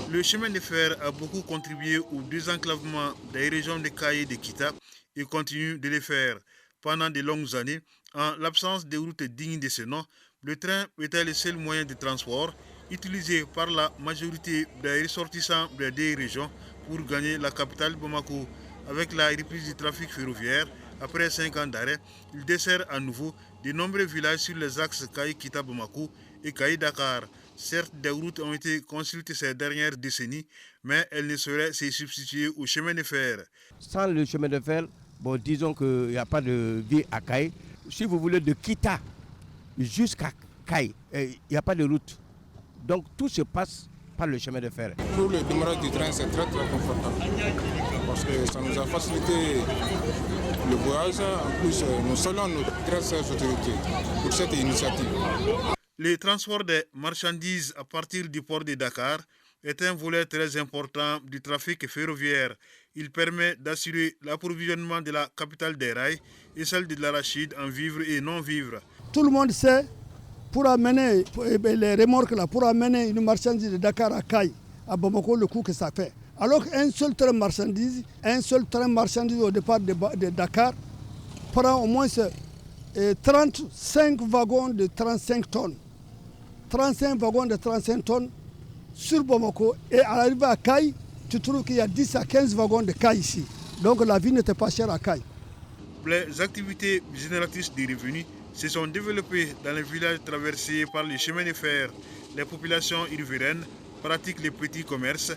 S17: Le chemin de fer a beaucoup contribué au désenclavement des régions de Kayes et de Kita et continue de le faire. Pendant de longues années, en l'absence de routes dignes de ce nom, le train était le seul moyen de transport utilisé par la majorité des ressortissants des deux régions pour gagner la capitale Bamako. Avec la reprise du trafic ferroviaire, après 5 ans d'arrêt, il dessert à nouveau de nombreux villages sur les axes Kayes-Kita-Bamako et Kayes-Dakar. Certes, des routes ont été construites ces dernières décennies, mais elles ne sauraient se substituer au chemin de fer.
S18: Sans le chemin de fer, bon, disons qu'il n'y a pas de vie à Kayes. Si vous voulez, de Kita jusqu'à Kayes, il n'y a pas de route. Donc tout se passe par le chemin de fer.
S19: Pour le démarrage du train, c'est très confortable parce que ça nous a facilité le voyage. En plus, nous saluons nos très chères autorités pour cette initiative.
S17: Le transport des marchandises à partir du port de Dakar est un volet très important du trafic ferroviaire. Il permet d'assurer l'approvisionnement de la capitale des rails et celle de l'Arachide en vivres et non-vivres.
S20: Tout le monde sait, pour amener les remorques là, pour amener une marchandise de Dakar à Kayes, à Bamako, le coût que ça fait. Alors qu'un seul train marchandise au départ de Dakar prend au moins 35 wagons de 35 tonnes. 35 wagons de 35 tonnes sur Bamako et à l'arrivée à Kayes, tu trouves qu'il y a 10 à 15 wagons de Kayes ici. Donc la vie n'était pas chère à Kayes.
S17: Les activités génératrices de revenus se sont développées dans les villages traversés par les chemins de fer. Les populations riveraines pratiquent les petits commerces,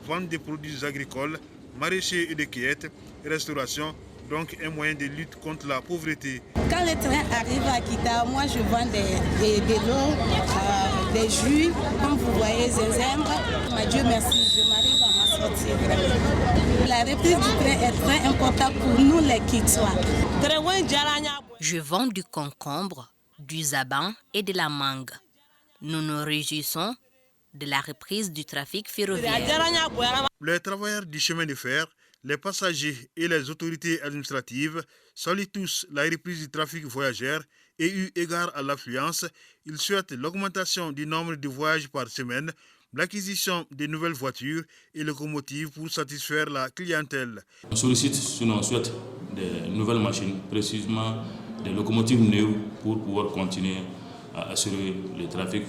S17: vendent des produits agricoles, maraîchers et de cueillette, restauration, donc un moyen de lutte contre la pauvreté.
S21: Quand le train arrive à Kita, moi je vends de l'eau, des jus, comme vous voyez, zinzembre. Dieu merci, je m'arrive à m'en sortir. La reprise du train est très importante pour nous les Kitois.
S22: Je vends du concombre, du zaban et de la mangue. Nous nous réjouissons de la reprise du trafic ferroviaire.
S17: Les travailleurs du chemin de fer, les passagers et les autorités administratives saluent tous la reprise du trafic voyageur et eu égard à l'affluence, ils souhaitent l'augmentation du nombre de voyages par semaine, l'acquisition de nouvelles voitures et locomotives pour satisfaire la clientèle.
S23: On sollicite, sinon on souhaite des nouvelles machines, précisément des locomotives neuves pour pouvoir continuer à assurer le trafic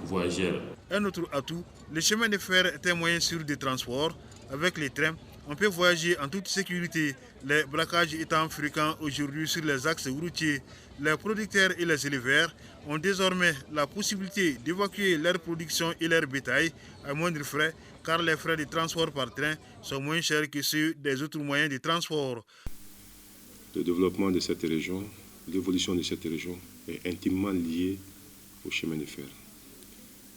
S23: voyageur.
S17: Un autre atout, le chemin de fer est un moyen sûr de transport. Avec les trains, on peut voyager en toute sécurité, les braquages étant fréquents aujourd'hui sur les axes routiers. Les producteurs et les éleveurs ont désormais la possibilité d'évacuer leur production et leur bétail à moindre frais, car les frais de transport par train sont moins chers que ceux des autres moyens de transport.
S24: Le développement de cette région, l'évolution de cette région est intimement liée au chemin de fer.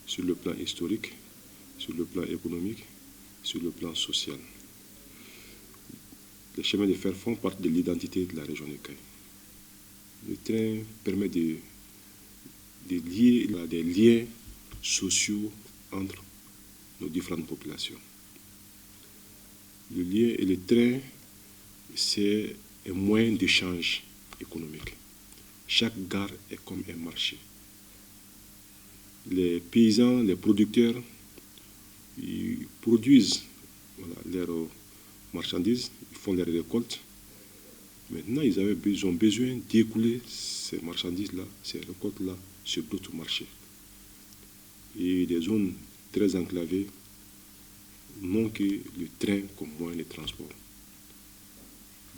S24: Sur le plan historique, sur le plan économique, sur le plan social. Les chemins de fer font partie de l'identité de la région de Kayes. Le train permet de lier des liens sociaux entre nos différentes populations. Le lien et le train, c'est un moyen d'échange économique. Chaque gare est comme un marché. Les paysans, les producteurs, ils produisent leurs marchandises, ils font leurs récoltes. Maintenant, ils ont besoin d'écouler ces marchandises-là, ces récoltes-là, sur d'autres marchés. Et des zones très enclavées n'ont que le train comme moyen de transport.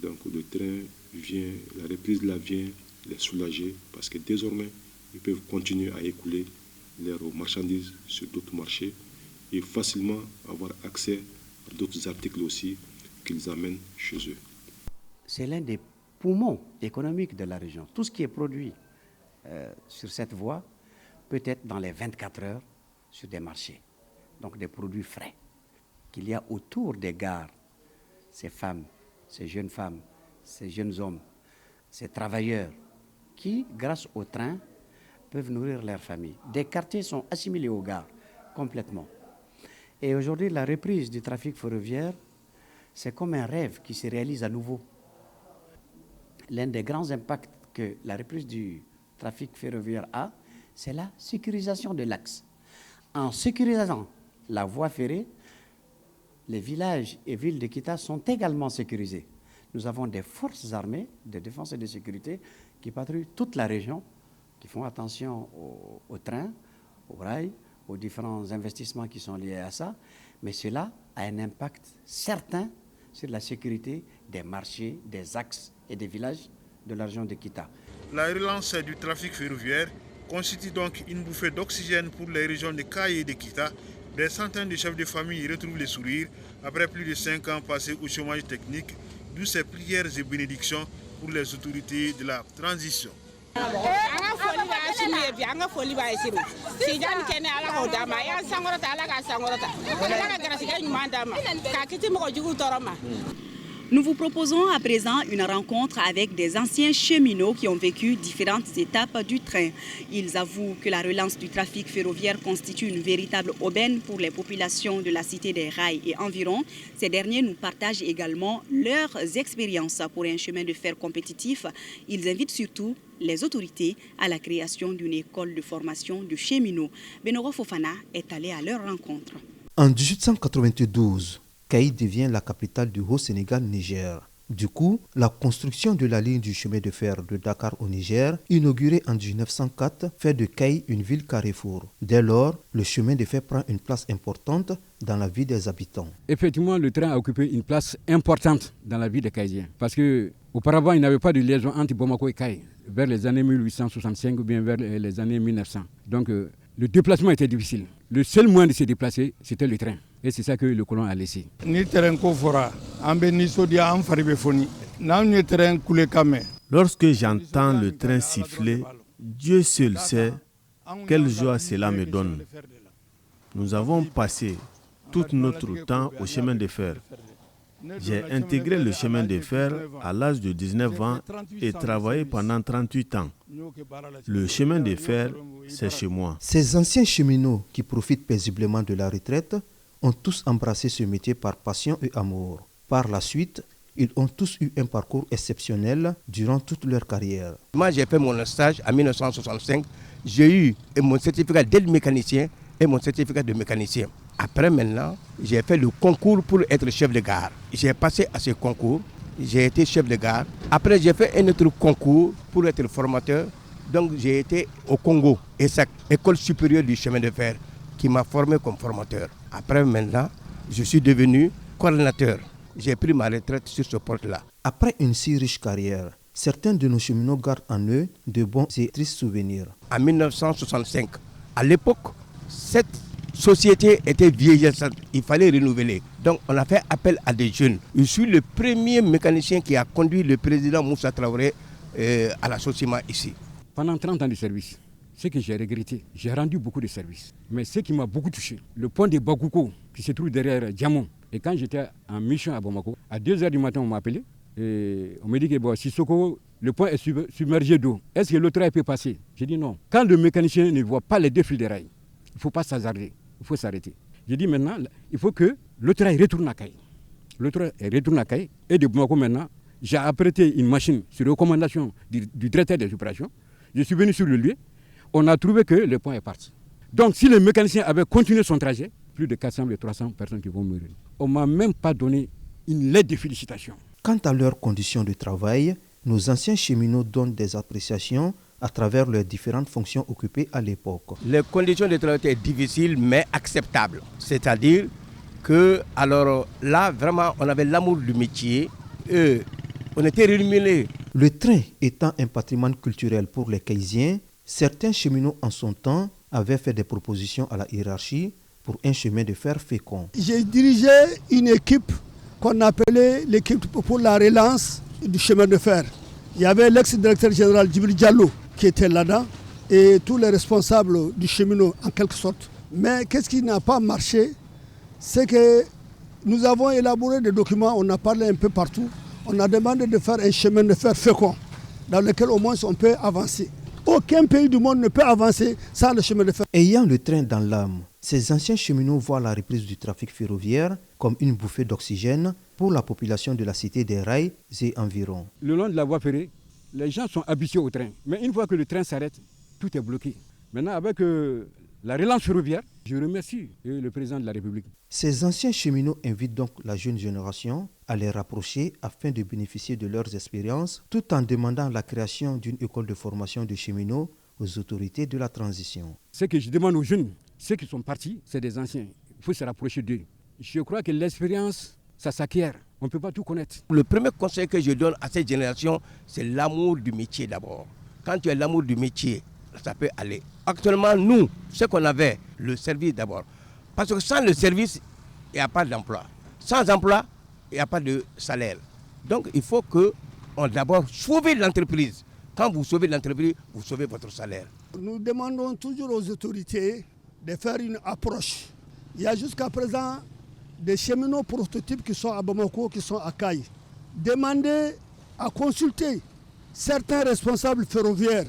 S24: Donc le train vient, la reprise là vient les soulager parce que désormais, ils peuvent continuer à écouler leurs marchandises sur d'autres marchés et facilement avoir accès à d'autres articles aussi qu'ils amènent chez eux.
S25: C'est l'un des poumons économiques de la région. Tout ce qui est produit sur cette voie peut-être dans les 24 heures sur des marchés. Donc des produits frais qu'il y a autour des gares. Ces femmes, ces jeunes hommes, ces travailleurs qui, grâce au train, peuvent nourrir leur famille. Des quartiers sont assimilés aux gares complètement. Et aujourd'hui, la reprise du trafic ferroviaire, c'est comme un rêve qui se réalise à nouveau. L'un des grands impacts que la reprise du trafic ferroviaire a, c'est la sécurisation de l'axe. En sécurisant la voie ferrée, les villages et villes de Kita sont également sécurisés. Nous avons des forces armées de défense et de sécurité qui patrouillent toute la région, qui font attention aux trains, aux rails, aux différents investissements qui sont liés à ça. Mais cela a un impact certain sur la sécurité des marchés, des axes et des villages de la région de Kita.
S17: La relance du trafic ferroviaire constitue donc une bouffée d'oxygène pour les régions de Kaye et de Kita. Des centaines de chefs de famille retrouvent le sourire après plus de 5 ans passés au chômage technique, d'où ces prières et bénédictions pour les autorités de la transition.
S7: Nous vous proposons à présent une rencontre avec des anciens cheminots qui ont vécu différentes étapes du train. Ils avouent que la relance du trafic ferroviaire constitue une véritable aubaine pour les populations de la cité des rails et environ. Ces derniers nous partagent également leurs expériences pour un chemin de fer compétitif. Ils invitent surtout les autorités à la création d'une école de formation de cheminots. Benoro Fofana est allé à leur rencontre.
S8: En 1892, Kaye devient la capitale du Haut-Sénégal-Niger. Du coup, la construction de la ligne du chemin de fer de Dakar au Niger, inaugurée en 1904, fait de Kaye une ville carrefour. Dès lors, le chemin de fer prend une place importante dans la vie des habitants.
S2: Effectivement, le train a occupé une place importante dans la vie des Kaysiens. Parce qu'auparavant, il n'y avait pas de liaison entre Bamako et Kaye, vers les années 1865 ou bien vers les années 1900. Donc, le déplacement était difficile. Le seul moyen de se déplacer, c'était le train. Et c'est ça que le colon a laissé.
S3: Lorsque j'entends le train siffler, Dieu seul sait quelle joie cela me donne. Nous avons passé tout notre temps au chemin de fer. J'ai intégré le chemin de fer à l'âge de 19 ans et travaillé pendant 38 ans. Le chemin de fer, c'est chez moi.
S8: Ces anciens cheminots qui profitent paisiblement de la retraite ont tous embrassé ce métier par passion et amour. Par la suite, ils ont tous eu un parcours exceptionnel durant toute leur carrière.
S18: Moi, j'ai fait mon stage en 1965. J'ai eu mon certificat d'aide mécanicien et mon certificat de mécanicien. Après, maintenant, j'ai fait le concours pour être chef de gare. J'ai passé à ce concours, j'ai été chef de gare. Après, j'ai fait un autre concours pour être formateur. Donc, j'ai été au Congo, ESSAC, École supérieure du chemin de fer, qui m'a formé comme formateur. Après, maintenant, je suis devenu coordinateur. J'ai pris ma retraite sur ce poste-là.
S8: Après une si riche carrière, certains de nos cheminots gardent en eux de bons et tristes souvenirs.
S18: En 1965, à l'époque, cette société était vieillissante, il fallait renouveler. Donc on a fait appel à des jeunes. Je suis le premier mécanicien qui a conduit le président Moussa Traoré à la Sosima ici.
S2: Pendant 30 ans de service, ce que j'ai regretté, j'ai rendu beaucoup de services. Mais ce qui m'a beaucoup touché, le pont de Bagouko qui se trouve derrière Diamond. Et quand j'étais en mission à Bamako, à 2h du matin on m'a appelé et on m'a dit que bon, Sissoko, le pont est submergé d'eau. Est-ce que le train peut passer? J'ai dit non. Quand le mécanicien ne voit pas les deux fils de rails, il ne faut pas s'hasarder. Il faut s'arrêter. J'ai dit maintenant, il faut que le train retourne à Kaye. Le train retourne à Kaye. Et de Bamako maintenant, j'ai apprêté une machine sur recommandation du directeur des opérations. Je suis venu sur le lieu. On a trouvé que le pont est parti. Donc si le mécanicien avait continué son trajet, plus de 400 ou 300 personnes qui vont mourir. On ne m'a même pas donné une lettre de félicitations.
S8: Quant à leurs conditions de travail, nos anciens cheminots donnent des appréciations à travers leurs différentes fonctions occupées à l'époque.
S18: Les conditions de travail étaient difficiles mais acceptables. C'est-à-dire que, alors là, vraiment, on avait l'amour du métier. On était rémunérés.
S8: Le train étant un patrimoine culturel pour les Kaysiens, certains cheminots en son temps avaient fait des propositions à la hiérarchie pour un chemin de fer fécond.
S20: J'ai dirigé une équipe qu'on appelait l'équipe pour la relance du chemin de fer. Il y avait l'ex-directeur général Djibril Diallo qui était là-dedans. et tous les responsables du cheminot en quelque sorte. Mais qu'est-ce qui n'a pas marché? C'est que nous avons élaboré des documents, on a parlé un peu partout. On a demandé de faire un chemin de fer fécond dans lequel au moins on peut avancer. Aucun pays du monde ne peut avancer sans le chemin de fer.
S8: Ayant le train dans l'âme, ces anciens cheminots voient la reprise du trafic ferroviaire comme une bouffée d'oxygène pour la population de la cité des rails et environ.
S2: Le long de la voie ferrée, les gens sont habitués au train. Mais une fois que le train s'arrête, tout est bloqué. Maintenant, avec la relance ferroviaire, je remercie le président de la République.
S8: Ces anciens cheminots invitent donc la jeune génération à les rapprocher afin de bénéficier de leurs expériences, tout en demandant la création d'une école de formation de cheminots aux autorités de la transition.
S2: Ce que je demande aux jeunes, ceux qui sont partis, c'est des anciens. Il faut se rapprocher d'eux. Je crois que l'expérience, ça s'acquiert. On ne peut pas tout connaître.
S18: Le premier conseil que je donne à cette génération, c'est l'amour du métier d'abord. Quand tu as l'amour du métier, ça peut aller. Actuellement, nous, ce qu'on avait, le service d'abord. Parce que sans le service, il n'y a pas d'emploi. Sans emploi, il n'y a pas de salaire. Donc, il faut qu'on d'abord sauve l'entreprise. Quand vous sauvez l'entreprise, vous sauvez votre salaire.
S20: Nous demandons toujours aux autorités de faire une approche. Il y a jusqu'à présent des cheminots prototypes qui sont à Bamako, qui sont à Kaï. Demandez à consulter certains responsables ferroviaires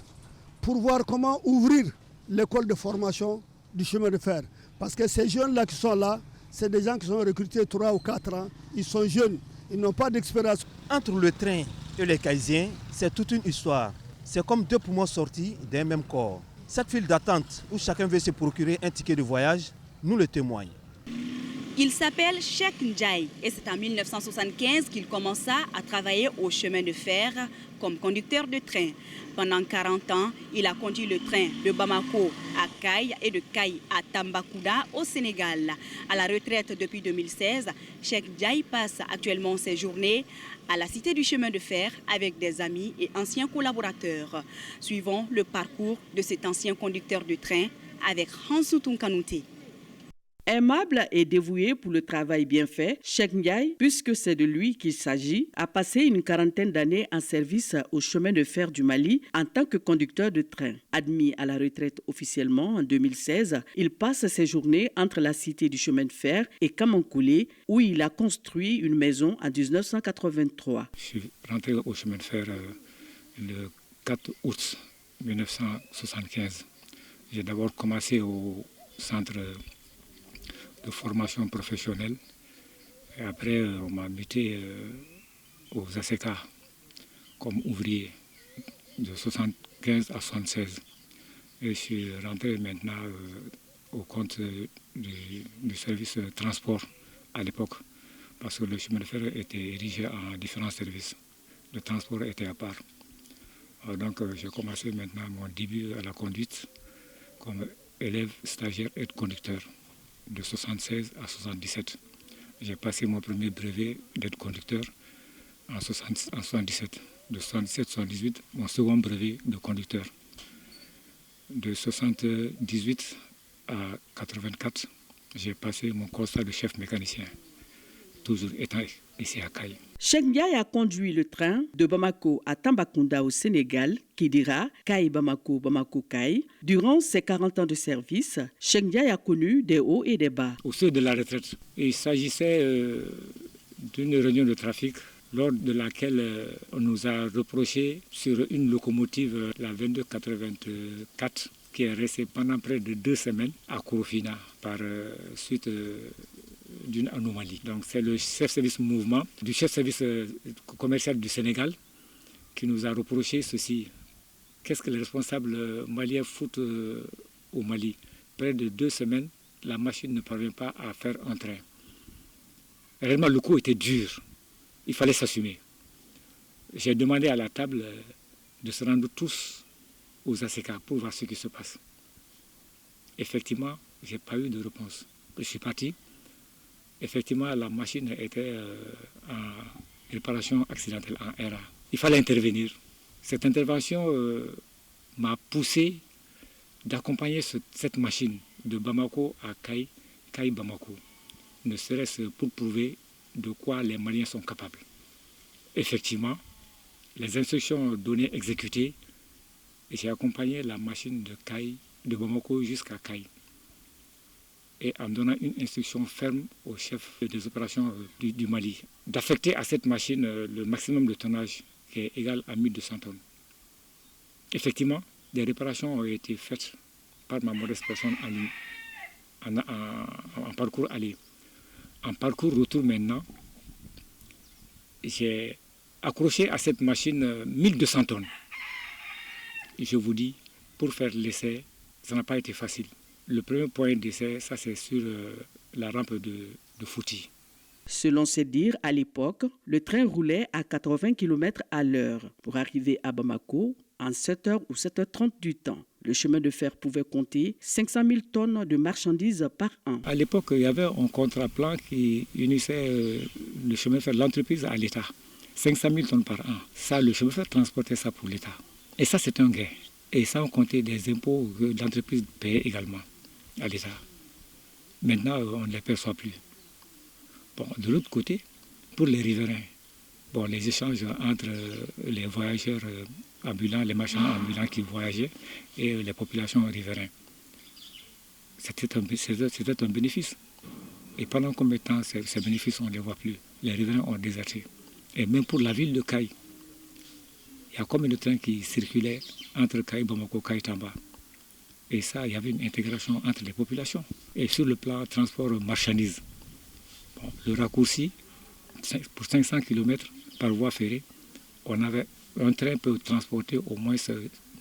S20: pour voir comment ouvrir l'école de formation du chemin de fer. Parce que ces jeunes-là qui sont là, c'est des gens qui sont recrutés 3 ou 4 ans. Ils sont jeunes, ils n'ont pas d'expérience.
S8: Entre le train et les Caïsiens, c'est toute une histoire. C'est comme deux poumons sortis d'un même corps. Cette file d'attente où chacun veut se procurer un ticket de voyage nous le témoigne.
S7: Il s'appelle Cheikh Ndiaye et c'est en 1975 qu'il commença à travailler au chemin de fer comme conducteur de train. Pendant 40 ans, il a conduit le train de Bamako à Kaï et de Kaï à Tambacounda au Sénégal. À la retraite depuis 2016, Cheikh Ndiaye passe actuellement ses journées à la cité du chemin de fer avec des amis et anciens collaborateurs. Suivons le parcours de cet ancien conducteur de train avec Hansou Tunkanouté.
S1: Aimable et dévoué pour le travail bien fait, Cheikh Ndiaye, puisque c'est de lui qu'il s'agit, a passé une quarantaine d'années en service au chemin de fer du Mali en tant que conducteur de train. Admis à la retraite officiellement en 2016, il passe ses journées entre la cité du chemin de fer et Kamankoulé, où il a construit une maison en 1983.
S4: Je suis rentré au chemin de fer le 4 août 1975. J'ai d'abord commencé au centre de formation professionnelle. Et après, on m'a muté aux ACK comme ouvrier de 75 à 76. Et je suis rentré maintenant au compte du service transport à l'époque, parce que le chemin de fer était érigé en différents services. Le transport était à part. Donc j'ai commencé maintenant mon début à la conduite comme élève, stagiaire et conducteur. De 76 à 77. J'ai passé mon premier brevet d'être conducteur en 77. De 77 à 78, mon second brevet de conducteur. De 78 à 84, j'ai passé mon constat de chef mécanicien, toujours étant ici à Kaï.
S1: Cheikh Ndiaye a conduit le train de Bamako à Tambacounda au Sénégal, Kidira, Kaï Bamako, Bamako Kaï. Durant ses 40 ans de service, Cheikh Ndiaye a connu des hauts et des bas.
S4: Au seuil de la retraite, il s'agissait d'une réunion de trafic lors de laquelle on nous a reproché sur une locomotive, la 2284, qui est restée pendant près de 2 semaines à Korofina par suite d'une anomalie. Donc c'est le chef-service mouvement du chef-service commercial du Sénégal qui nous a reproché ceci. Qu'est-ce que les responsables maliens foutent au Mali? Près de 2 semaines, la machine ne parvient pas à faire un train. Réellement, le coup était dur. Il fallait s'assumer. J'ai demandé à la table de se rendre tous aux ACK pour voir ce qui se passe. Effectivement, je n'ai pas eu de réponse. Je suis parti. Effectivement, la machine était en réparation accidentelle, en RA. Il fallait intervenir. Cette intervention m'a poussé d'accompagner cette machine de Bamako à Kaï, Kaï-Bamako, ne serait-ce pour prouver de quoi les Maliens sont capables. Effectivement, les instructions données, exécutées, Et j'ai accompagné la machine de Bamako jusqu'à Caille. Et en donnant une instruction ferme au chef des opérations du Mali, d'affecter à cette machine le maximum de tonnage qui est égal à 1200 tonnes. Effectivement, des réparations ont été faites par ma modeste personne en parcours aller. En parcours retour maintenant, j'ai accroché à cette machine 1200 tonnes. Et je vous dis, pour faire l'essai, ça n'a pas été facile. Le premier point d'essai, ça c'est sur la rampe de Fouti.
S1: Selon ses dires, à l'époque, le train roulait à 80 km à l'heure pour arriver à Bamako en 7h ou 7h30 du temps. Le chemin de fer pouvait compter 500 000 tonnes de marchandises par an.
S4: À l'époque, il y avait un contrat-plan qui unissait le chemin de fer, l'entreprise à l'État. 500 000 tonnes par an. Ça, le chemin de fer transportait ça pour l'État. Et ça, c'est un gain. Et ça, on comptait des impôts que l'entreprise payait également à l'État. Maintenant, on ne les perçoit plus. Bon, de l'autre côté, pour les riverains, bon, les échanges entre les voyageurs ambulants, les marchands ambulants qui voyageaient et les populations riveraines, c'était un bénéfice. Et pendant combien de temps ces bénéfices, on ne les voit plus. Les riverains ont déserté. Et même pour la ville de Caille, il y a combien de trains qui circulaient entre Caille, Bamako, Caille, Tamba. Et ça, il y avait une intégration entre les populations. Et sur le plan transport marchandises, bon, le raccourci, pour 500 km par voie ferrée, un train peut transporter au moins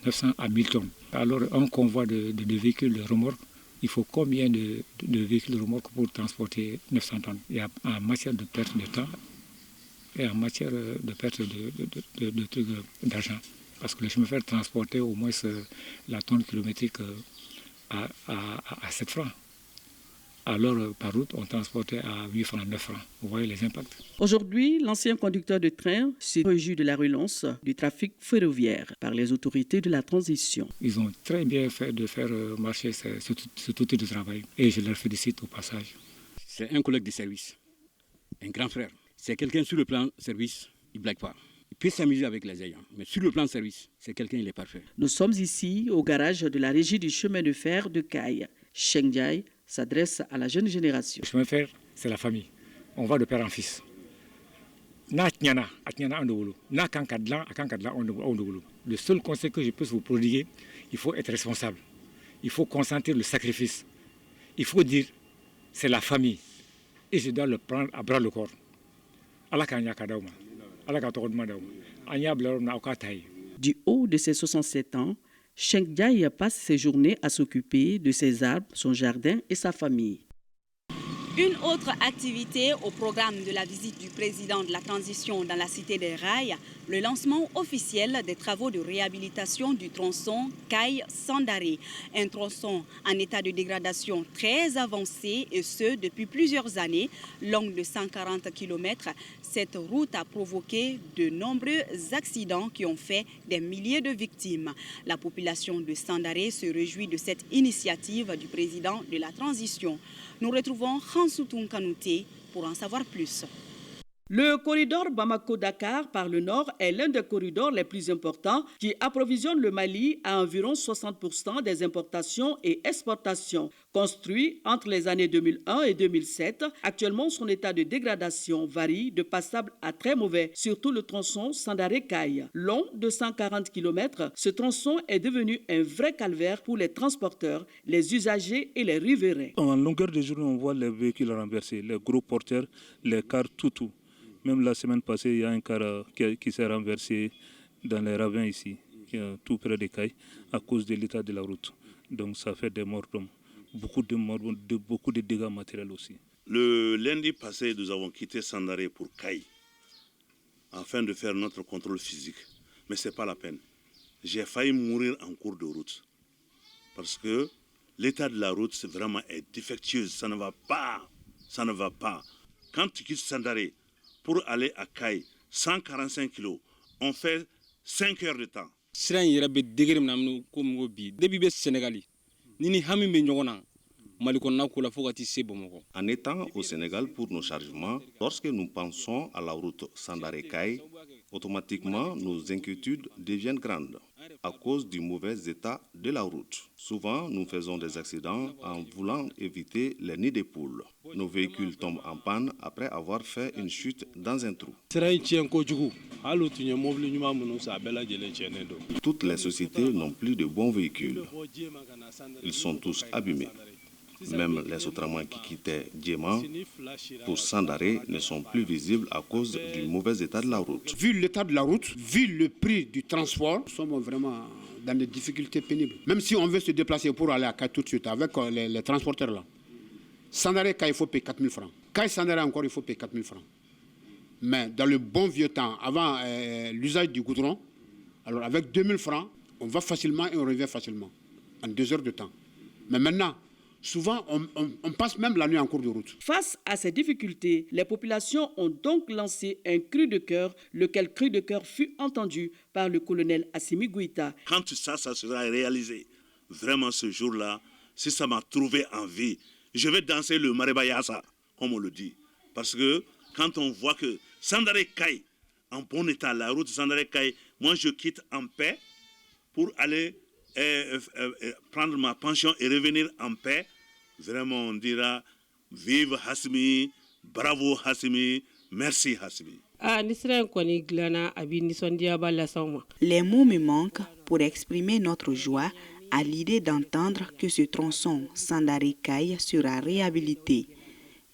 S4: 900 à 1000 tonnes. Alors, un convoi de véhicules de remorque, il faut combien de véhicules de remorque pour transporter 900 tonnes? Il y a en matière de perte de temps et en matière de perte d'argent. Parce que le chemin de fer transportait au moins la tonne kilométrique à 7 francs. Alors, par route, on transportait à 8 francs, 9 francs. Vous voyez les impacts.
S1: Aujourd'hui, l'ancien conducteur de train se réjouit de la relance du trafic ferroviaire par les autorités de la transition.
S4: Ils ont très bien fait de faire marcher ce outil de travail. Et je leur félicite au passage.
S2: C'est un collègue de service, un grand frère. C'est quelqu'un sur le plan service, il ne blague pas. Il peut s'amuser avec les ayants, mais sur le plan service, c'est quelqu'un, il est parfait.
S1: Nous sommes ici au garage de la régie du chemin de fer de Caille. Cheikh Ndiaye s'adresse à la jeune génération.
S4: Le chemin de fer, c'est la famille. On va de père en fils. Le seul conseil que je peux vous prodiguer, il faut être responsable. Il faut consentir le sacrifice. Il faut dire, c'est la famille. Et je dois le prendre à bras le corps.
S1: Du haut de ses 67 ans, Cheikh Ndiaye passe ses journées à s'occuper de ses arbres, son jardin et sa famille.
S7: Une autre activité au programme de la visite du président de la transition dans la cité des Rails, le lancement officiel des travaux de réhabilitation du tronçon Caille-Sandaré. Un tronçon en état de dégradation très avancé et ce depuis plusieurs années. Longue de 140 km, cette route a provoqué de nombreux accidents qui ont fait des milliers de victimes. La population de Sandaré se réjouit de cette initiative du président de la transition. Nous retrouvons Hansoutoun Kanouté pour en savoir plus.
S1: Le corridor Bamako-Dakar par le nord est l'un des corridors les plus importants qui approvisionne le Mali à environ 60% des importations et exportations. Construit entre les années 2001 et 2007, actuellement son état de dégradation varie de passable à très mauvais, surtout le tronçon Sandaré-Caille. Long de 140 km, ce tronçon est devenu un vrai calvaire pour les transporteurs, les usagers et les riverains.
S5: En longueur de journée, on voit les véhicules renversés, les gros porteurs, les cars, tout. Même la semaine passée, il y a un car qui s'est renversé dans les ravins ici, tout près des Cailles, à cause de l'état de la route. Donc ça fait des morts d'hommes, beaucoup de dégâts matériels aussi.
S6: Le lundi passé, nous avons quitté Sandaré pour Caille, afin de faire notre contrôle physique. Mais ce n'est pas la peine. J'ai failli mourir en cours de route. Parce que l'état de la route, c'est vraiment défectueux. Ça ne va pas. Ça ne va pas. Quand tu quittes Sandaré, pour aller à Caille, 145 kilos, on fait 5 heures de temps.
S10: En étant au Sénégal pour nos chargements, lorsque nous pensons à la route Sandaré-Caille,
S6: Automatiquement, nos inquiétudes deviennent grandes à cause du mauvais état de la route. Souvent, nous faisons des accidents en voulant éviter les nids de poules. Nos véhicules tombent en panne après avoir fait une chute dans un trou. Toutes les sociétés n'ont plus de bons véhicules. Ils sont tous abîmés. Même les Sotraman qui quittaient Djema pour Sandaré ne sont plus visibles à cause du mauvais état de la route.
S9: Vu l'état de la route, vu le prix du transport, nous sommes vraiment dans des difficultés pénibles. Même si on veut se déplacer pour aller à Kaye tout de suite avec les transporteurs là, Sandaré, Kaye, il faut payer 4 000 francs. Kaye, Sandaré encore, il faut payer 4 000 francs. Mais dans le bon vieux temps, avant l'usage du goudron, alors avec 2 000 francs, on va facilement et on revient facilement, en 2 heures de temps. Mais maintenant, souvent, on passe même la nuit en cours de route.
S1: Face à ces difficultés, les populations ont donc lancé un cri de cœur, lequel cri de cœur fut entendu par le colonel Assimi Goïta.
S6: Quand ça sera réalisé, vraiment ce jour-là, si ça m'a trouvé en vie, je vais danser le Marebayasa, comme on le dit. Parce que quand on voit que Sandaré Kaye, en bon état, la route Sandaré Kaye, moi je quitte en paix pour aller prendre ma pension et revenir en paix, vraiment on dira vive Hassimi, bravo Hassimi, merci Hassimi.
S10: Les mots me manquent pour exprimer notre joie à l'idée d'entendre que ce tronçon Sandaré Kaye sera réhabilité.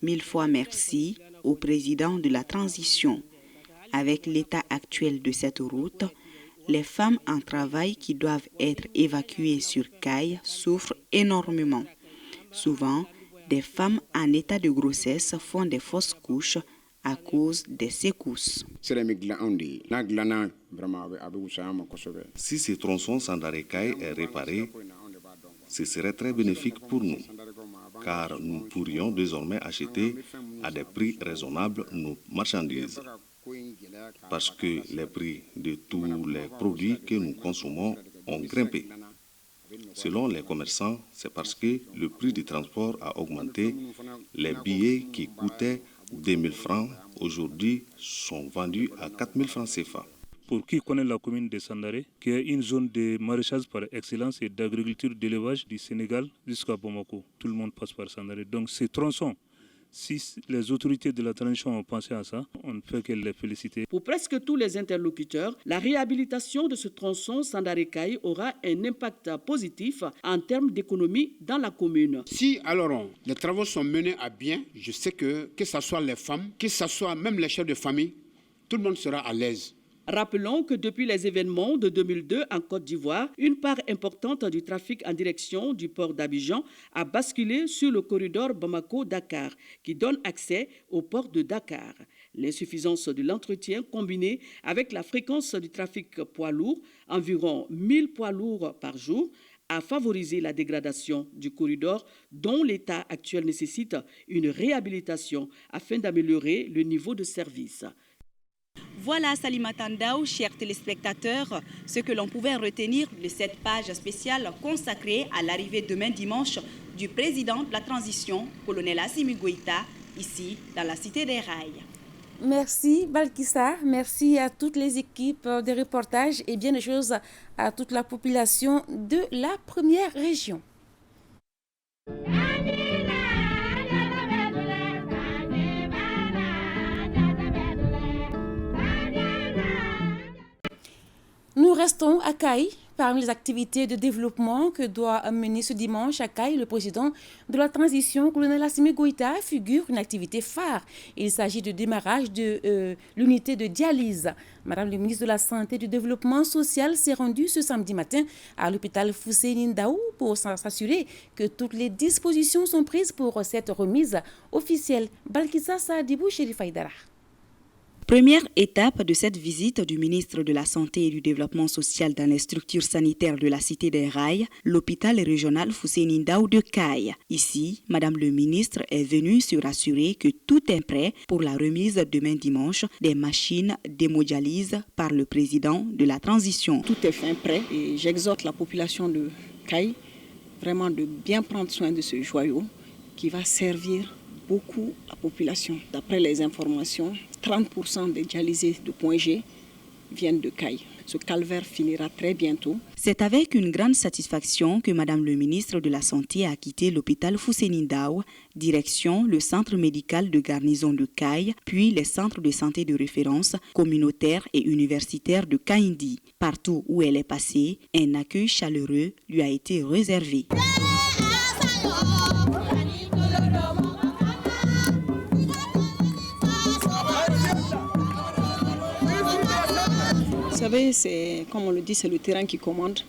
S10: 1000 fois merci au président de la transition. Avec l'état actuel de cette route, les femmes en travail qui doivent être évacuées sur Kaye souffrent énormément. Souvent, des femmes en état de grossesse font des fausses couches à cause des secousses.
S6: Si ce tronçon Sandaré Kaye est réparé, ce serait très bénéfique pour nous, car nous pourrions désormais acheter à des prix raisonnables nos marchandises. Parce que les prix de tous les produits que nous consommons ont grimpé. Selon les commerçants, c'est parce que le prix du transport a augmenté. Les billets qui coûtaient 2 000 francs, aujourd'hui, sont vendus à 4 000 francs CFA.
S5: Pour qui connaît la commune de Sandaré, qui est une zone de maraîchage par excellence et d'agriculture d'élevage du Sénégal jusqu'à Bamako. Tout le monde passe par Sandaré. Donc ces tronçons, si les autorités de la transition ont pensé à ça, on ne peut que les féliciter.
S1: Pour presque tous les interlocuteurs, la réhabilitation de ce tronçon Sandaré Kaye aura un impact positif en termes d'économie dans la commune.
S9: Si alors les travaux sont menés à bien, je sais que ce soit les femmes, que ce soit même les chefs de famille, tout le monde sera à l'aise.
S1: Rappelons que depuis les événements de 2002 en Côte d'Ivoire, une part importante du trafic en direction du port d'Abidjan a basculé sur le corridor Bamako-Dakar, qui donne accès au port de Dakar. L'insuffisance de l'entretien combinée avec la fréquence du trafic poids lourd, environ 1000 poids lourds par jour, a favorisé la dégradation du corridor dont l'état actuel nécessite une réhabilitation afin d'améliorer le niveau de service.
S7: Voilà Salimata Ndaw, chers téléspectateurs, ce que l'on pouvait retenir de cette page spéciale consacrée à l'arrivée demain dimanche du président de la transition, colonel Assimi Goïta, ici dans la cité des Rails.
S11: Merci Balkissa, merci à toutes les équipes de reportage et bien des choses à toute la population de la première région. Nous restons à Kaye. Parmi les activités de développement que doit mener ce dimanche à Kaye le président de la transition, colonel Assimi Goïta, figure une activité phare. Il s'agit du démarrage de l'unité de dialyse. Madame le ministre de la Santé et du Développement social s'est rendue ce samedi matin à l'hôpital Fousseini Ndaw pour s'assurer que toutes les dispositions sont prises pour cette remise officielle. Balkissa Saadibou, Chérif Aïdara.
S10: Première étape de cette visite du ministre de la Santé et du Développement social dans les structures sanitaires de la Cité des Rails, l'hôpital régional Fousseini Ndaw de Kaye. Ici, Madame le ministre est venue se rassurer que tout est prêt pour la remise demain dimanche des machines d'hémodialyse par le président de la transition.
S12: Tout est fin prêt et j'exhorte la population de Kaye vraiment de bien prendre soin de ce joyau qui va servir beaucoup la population. D'après les informations, 30% des dialysés de point G viennent de Caille. Ce calvaire finira très bientôt.
S10: C'est avec une grande satisfaction que Madame le ministre de la Santé a quitté l'hôpital Fousséni-Ndao, direction le centre médical de garnison de Caille, puis les centres de santé de référence communautaires et universitaires de Kaindi. Partout où elle est passée, un accueil chaleureux lui a été réservé.
S12: Vous savez, c'est, comme on le dit, c'est le terrain qui commande.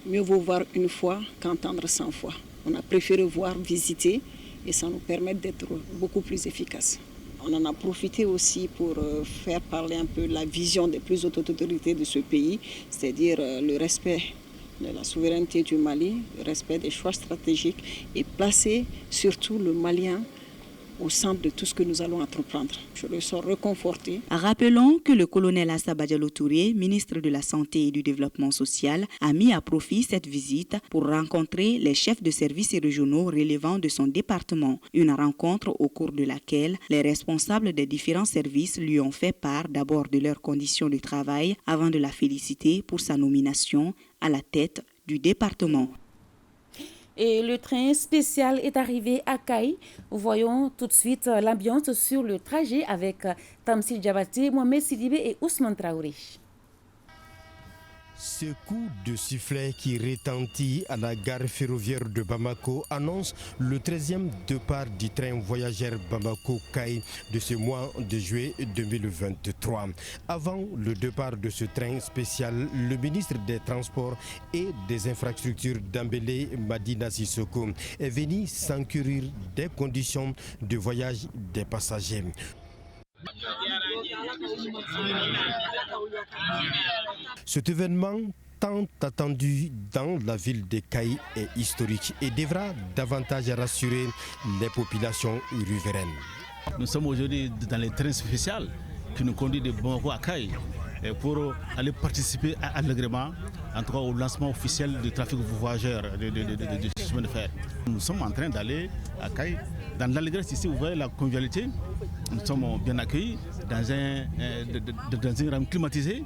S12: Mieux vaut voir une fois qu'entendre 100 fois. On a préféré voir, visiter, et ça nous permet d'être beaucoup plus efficaces. On en a profité aussi pour faire parler un peu la vision des plus hautes autorités de ce pays, c'est-à-dire le respect de la souveraineté du Mali, le respect des choix stratégiques et placer surtout le Malien au centre de tout ce que nous allons entreprendre. Je le sens réconforté.
S10: Rappelons que le colonel Assa Badialo Touré, ministre de la Santé et du Développement social, a mis à profit cette visite pour rencontrer les chefs de services régionaux relevant de son département. Une rencontre au cours de laquelle les responsables des différents services lui ont fait part d'abord de leurs conditions de travail avant de la féliciter pour sa nomination à la tête du département.
S11: Et le train spécial est arrivé à Caille. Voyons tout de suite l'ambiance sur le trajet avec Tamsil Diabaté, Mohamed Sidibé et Ousmane Traoré.
S13: Ce coup de sifflet qui retentit à la gare ferroviaire de Bamako annonce le 13e départ du train voyageur Bamako-Caille de ce mois de juillet 2023. Avant le départ de ce train spécial, le ministre des Transports et des Infrastructures Dambélé Madina Sissoko est venu s'enquérir des conditions de voyage des passagers. Cet événement tant attendu dans la ville de Caille est historique et devra davantage rassurer les populations riveraines.
S14: Nous sommes aujourd'hui dans les trains spéciaux qui nous conduisent de Bamako à Caille pour aller participer à l'agrément, en tout cas au lancement officiel du trafic voyageur de chemin de fer. Nous sommes en train d'aller à Caille. Dans l'allégresse ici, vous voyez la convivialité. Nous sommes bien accueillis dans un rame climatisé.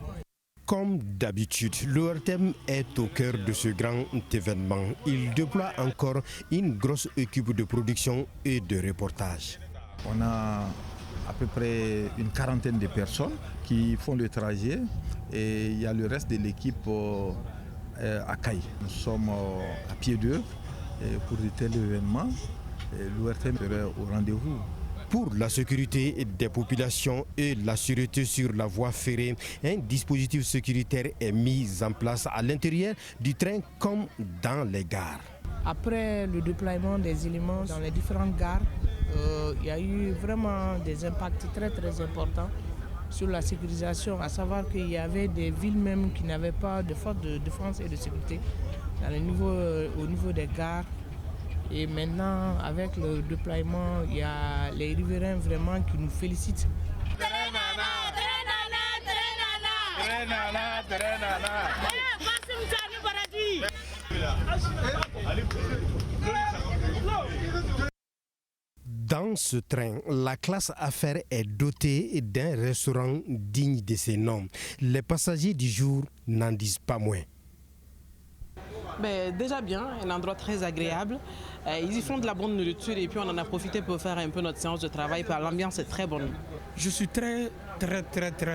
S13: Comme d'habitude, l'ORTM est au cœur de ce grand événement. Il déploie encore une grosse équipe de production et de reportage.
S15: On a à peu près une quarantaine de personnes qui font le trajet et il y a le reste de l'équipe à Caille. Nous sommes à pied d'œuvre pour de tels événements. L'ORTM serait au rendez-vous.
S13: Pour la sécurité des populations et la sûreté sur la voie ferrée, un dispositif sécuritaire est mis en place à l'intérieur du train comme dans les gares.
S16: Après le déploiement des éléments dans les différentes gares, il y a eu vraiment des impacts très importants sur la sécurisation, à savoir qu'il y avait des villes même qui n'avaient pas de force de défense et de sécurité au niveau des gares. Et maintenant, avec le déploiement, il y a les riverains vraiment qui nous félicitent.
S13: Dans ce train, la classe affaires est dotée d'un restaurant digne de ses noms. Les passagers du jour n'en disent pas moins.
S19: Déjà bien, un endroit très agréable. Ils y font de la bonne nourriture et puis on en a profité pour faire un peu notre séance de travail. L'ambiance est très bonne.
S26: Je suis très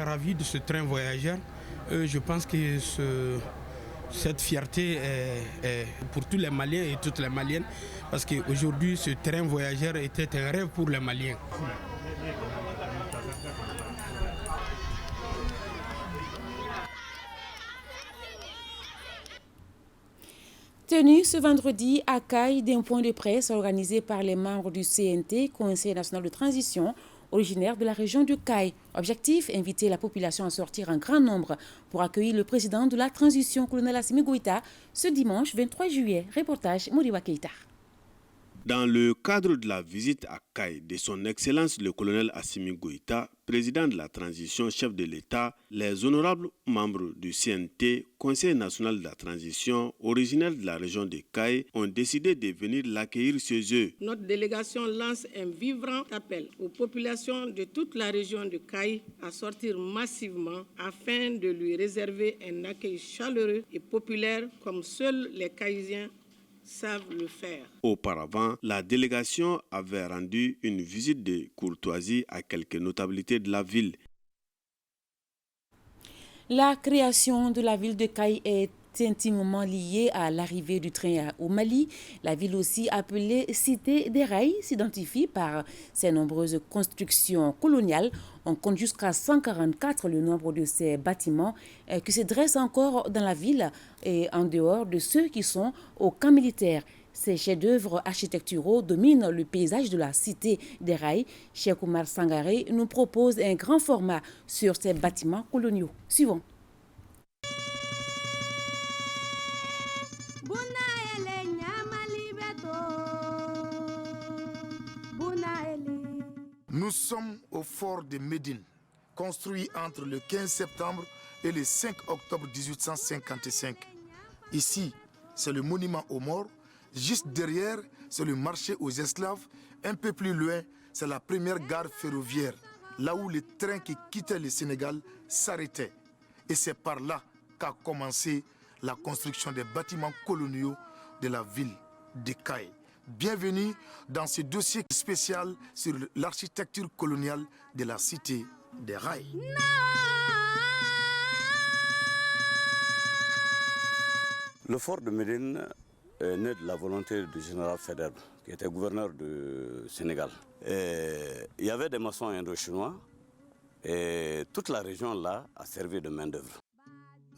S26: ravi de ce train voyageur. Je pense que cette fierté est pour tous les Maliens et toutes les Maliennes parce qu'aujourd'hui ce train voyageur était un rêve pour les Maliens.
S11: Tenu ce vendredi à Caille d'un point de presse organisé par les membres du CNT, Conseil national de transition, originaire de la région du Caille. Objectif, inviter la population à sortir en grand nombre pour accueillir le président de la transition, colonel Assimi Goïta, ce dimanche 23 juillet. Reportage Moriwa Keita.
S3: Dans le cadre de la visite à Kay de son Excellence le colonel Assimi Goïta, président de la transition, chef de l'État, les honorables membres du CNT, Conseil national de la transition, originaires de la région de Kay, ont décidé de venir l'accueillir chez eux.
S17: Notre délégation lance un vibrant appel aux populations de toute la région de Kay à sortir massivement afin de lui réserver un accueil chaleureux et populaire comme seuls les Kayisiens savent le faire.
S3: Auparavant, la délégation avait rendu une visite de courtoisie à quelques notabilités de la ville.
S11: La création de la ville de Kay est intimement liée à l'arrivée du train au Mali. La ville aussi appelée Cité des Rails s'identifie par ses nombreuses constructions coloniales. On compte jusqu'à 144 le nombre de ces bâtiments qui se dressent encore dans la ville et en dehors de ceux qui sont au camp militaire. Ces chefs-d'œuvre architecturaux dominent le paysage de la Cité des Rails. Cheikh Oumar Sangaré nous propose un grand format sur ces bâtiments coloniaux. Suivons.
S21: Nous sommes au fort de Médine, construit entre le 15 septembre et le 5 octobre 1855. Ici, c'est le monument aux morts. Juste derrière, c'est le marché aux esclaves. Un peu plus loin, c'est la première gare ferroviaire, là où les trains qui quittaient le Sénégal s'arrêtaient. Et c'est par là qu'a commencé la construction des bâtiments coloniaux de la ville de Kay. Bienvenue dans ce dossier spécial sur l'architecture coloniale de la Cité des Rails.
S22: Le fort de Médine est né de la volonté du général Faidherbe, qui était gouverneur du Sénégal. Il y avait des maçons indo-chinois et toute la région là a servi de main-d'œuvre.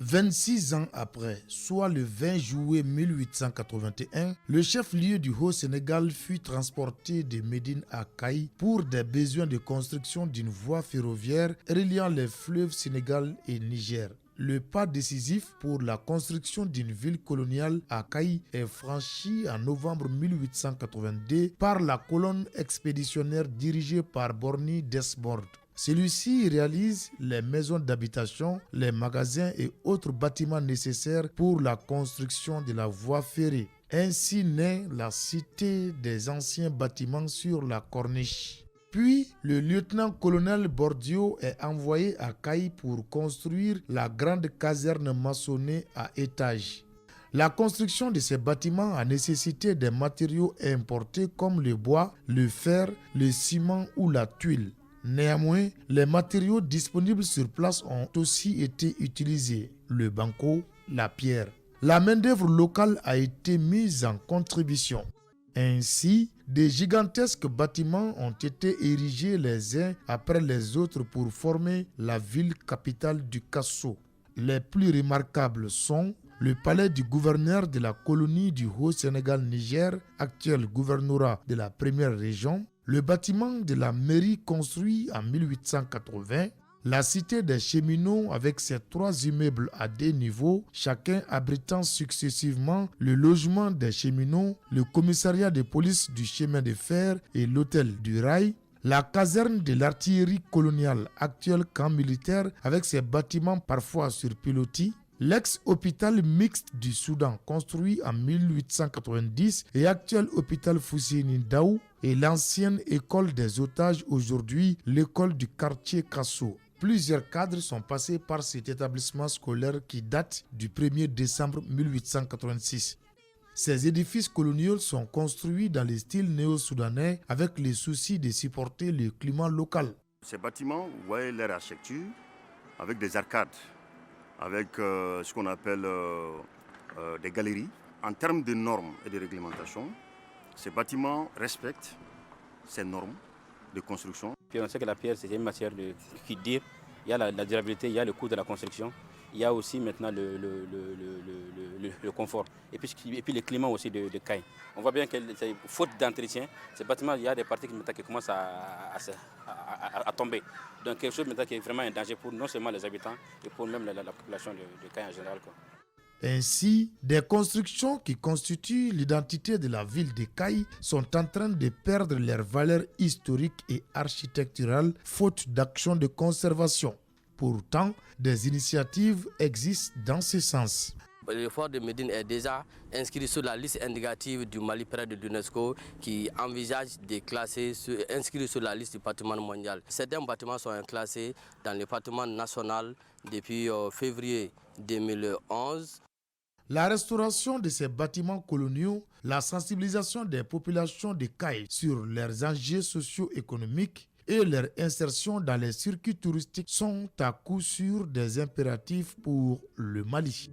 S21: 26 ans après, soit le 20 juillet 1881, le chef-lieu du Haut-Sénégal fut transporté de Médine à Kay pour des besoins de construction d'une voie ferroviaire reliant les fleuves Sénégal et Niger. Le pas décisif pour la construction d'une ville coloniale à Kay est franchi en novembre 1882 par la colonne expéditionnaire dirigée par Borny Desbordes. Celui-ci réalise les maisons d'habitation, les magasins et autres bâtiments nécessaires pour la construction de la voie ferrée. Ainsi naît la cité des anciens bâtiments sur la corniche. Puis, le lieutenant-colonel Bordio est envoyé à Kay pour construire la grande caserne maçonnée à étages. La construction de ces bâtiments a nécessité des matériaux importés comme le bois, le fer, le ciment ou la tuile. Néanmoins, les matériaux disponibles sur place ont aussi été utilisés, le banco, la pierre. La main-d'œuvre locale a été mise en contribution. Ainsi, des gigantesques bâtiments ont été érigés les uns après les autres pour former la ville capitale du Kasso. Les plus remarquables sont le palais du gouverneur de la colonie du Haut-Sénégal-Niger, actuel gouvernorat de la première région, le bâtiment de la mairie construit en 1880, la cité des cheminots avec ses 3 immeubles à 2 niveaux, chacun abritant successivement le logement des cheminots, le commissariat de police du chemin de fer et l'hôtel du rail, la caserne de l'artillerie coloniale, actuel camp militaire avec ses bâtiments parfois sur pilotis, l'ex-hôpital mixte du Soudan construit en 1890 et actuel hôpital Fousséni Daou et l'ancienne école des otages, aujourd'hui l'école du quartier Kasso. Plusieurs cadres sont passés par cet établissement scolaire qui date du 1er décembre 1886. Ces édifices coloniaux sont construits dans le style néo-soudanais avec le souci de supporter le climat local.
S23: Ces bâtiments, vous voyez leur architecture avec des arcades, avec ce qu'on appelle des galeries. En termes de normes et de réglementation, ces bâtiments respectent ces normes de construction.
S24: Puis on sait que la pierre, c'est une matière qui dure. Il y a la durabilité, il y a le coût de la construction. Il y a aussi maintenant le confort. Et puis le climat aussi de Kay. On voit bien que faute d'entretien, ces bâtiments, il y a des parties qui commencent à tomber. Donc quelque chose maintenant qui est vraiment un danger pour non seulement les habitants, mais pour même la population de Kay en général.
S21: Ainsi, des constructions qui constituent l'identité de la ville de Kayes sont en train de perdre leur valeur historique et architecturale faute d'action de conservation. Pourtant, des initiatives existent dans ce sens.
S2: Le fort de Médine est déjà inscrit sur la liste indicative du Mali près de l'UNESCO qui envisage de classer, inscrit sur la liste du patrimoine mondial. Certains bâtiments sont classés dans le patrimoine national depuis février 2011.
S21: La restauration de ces bâtiments coloniaux, la sensibilisation des populations de Kayes sur leurs enjeux socio-économiques et leur insertion dans les circuits touristiques sont à coup sûr des impératifs pour le Mali.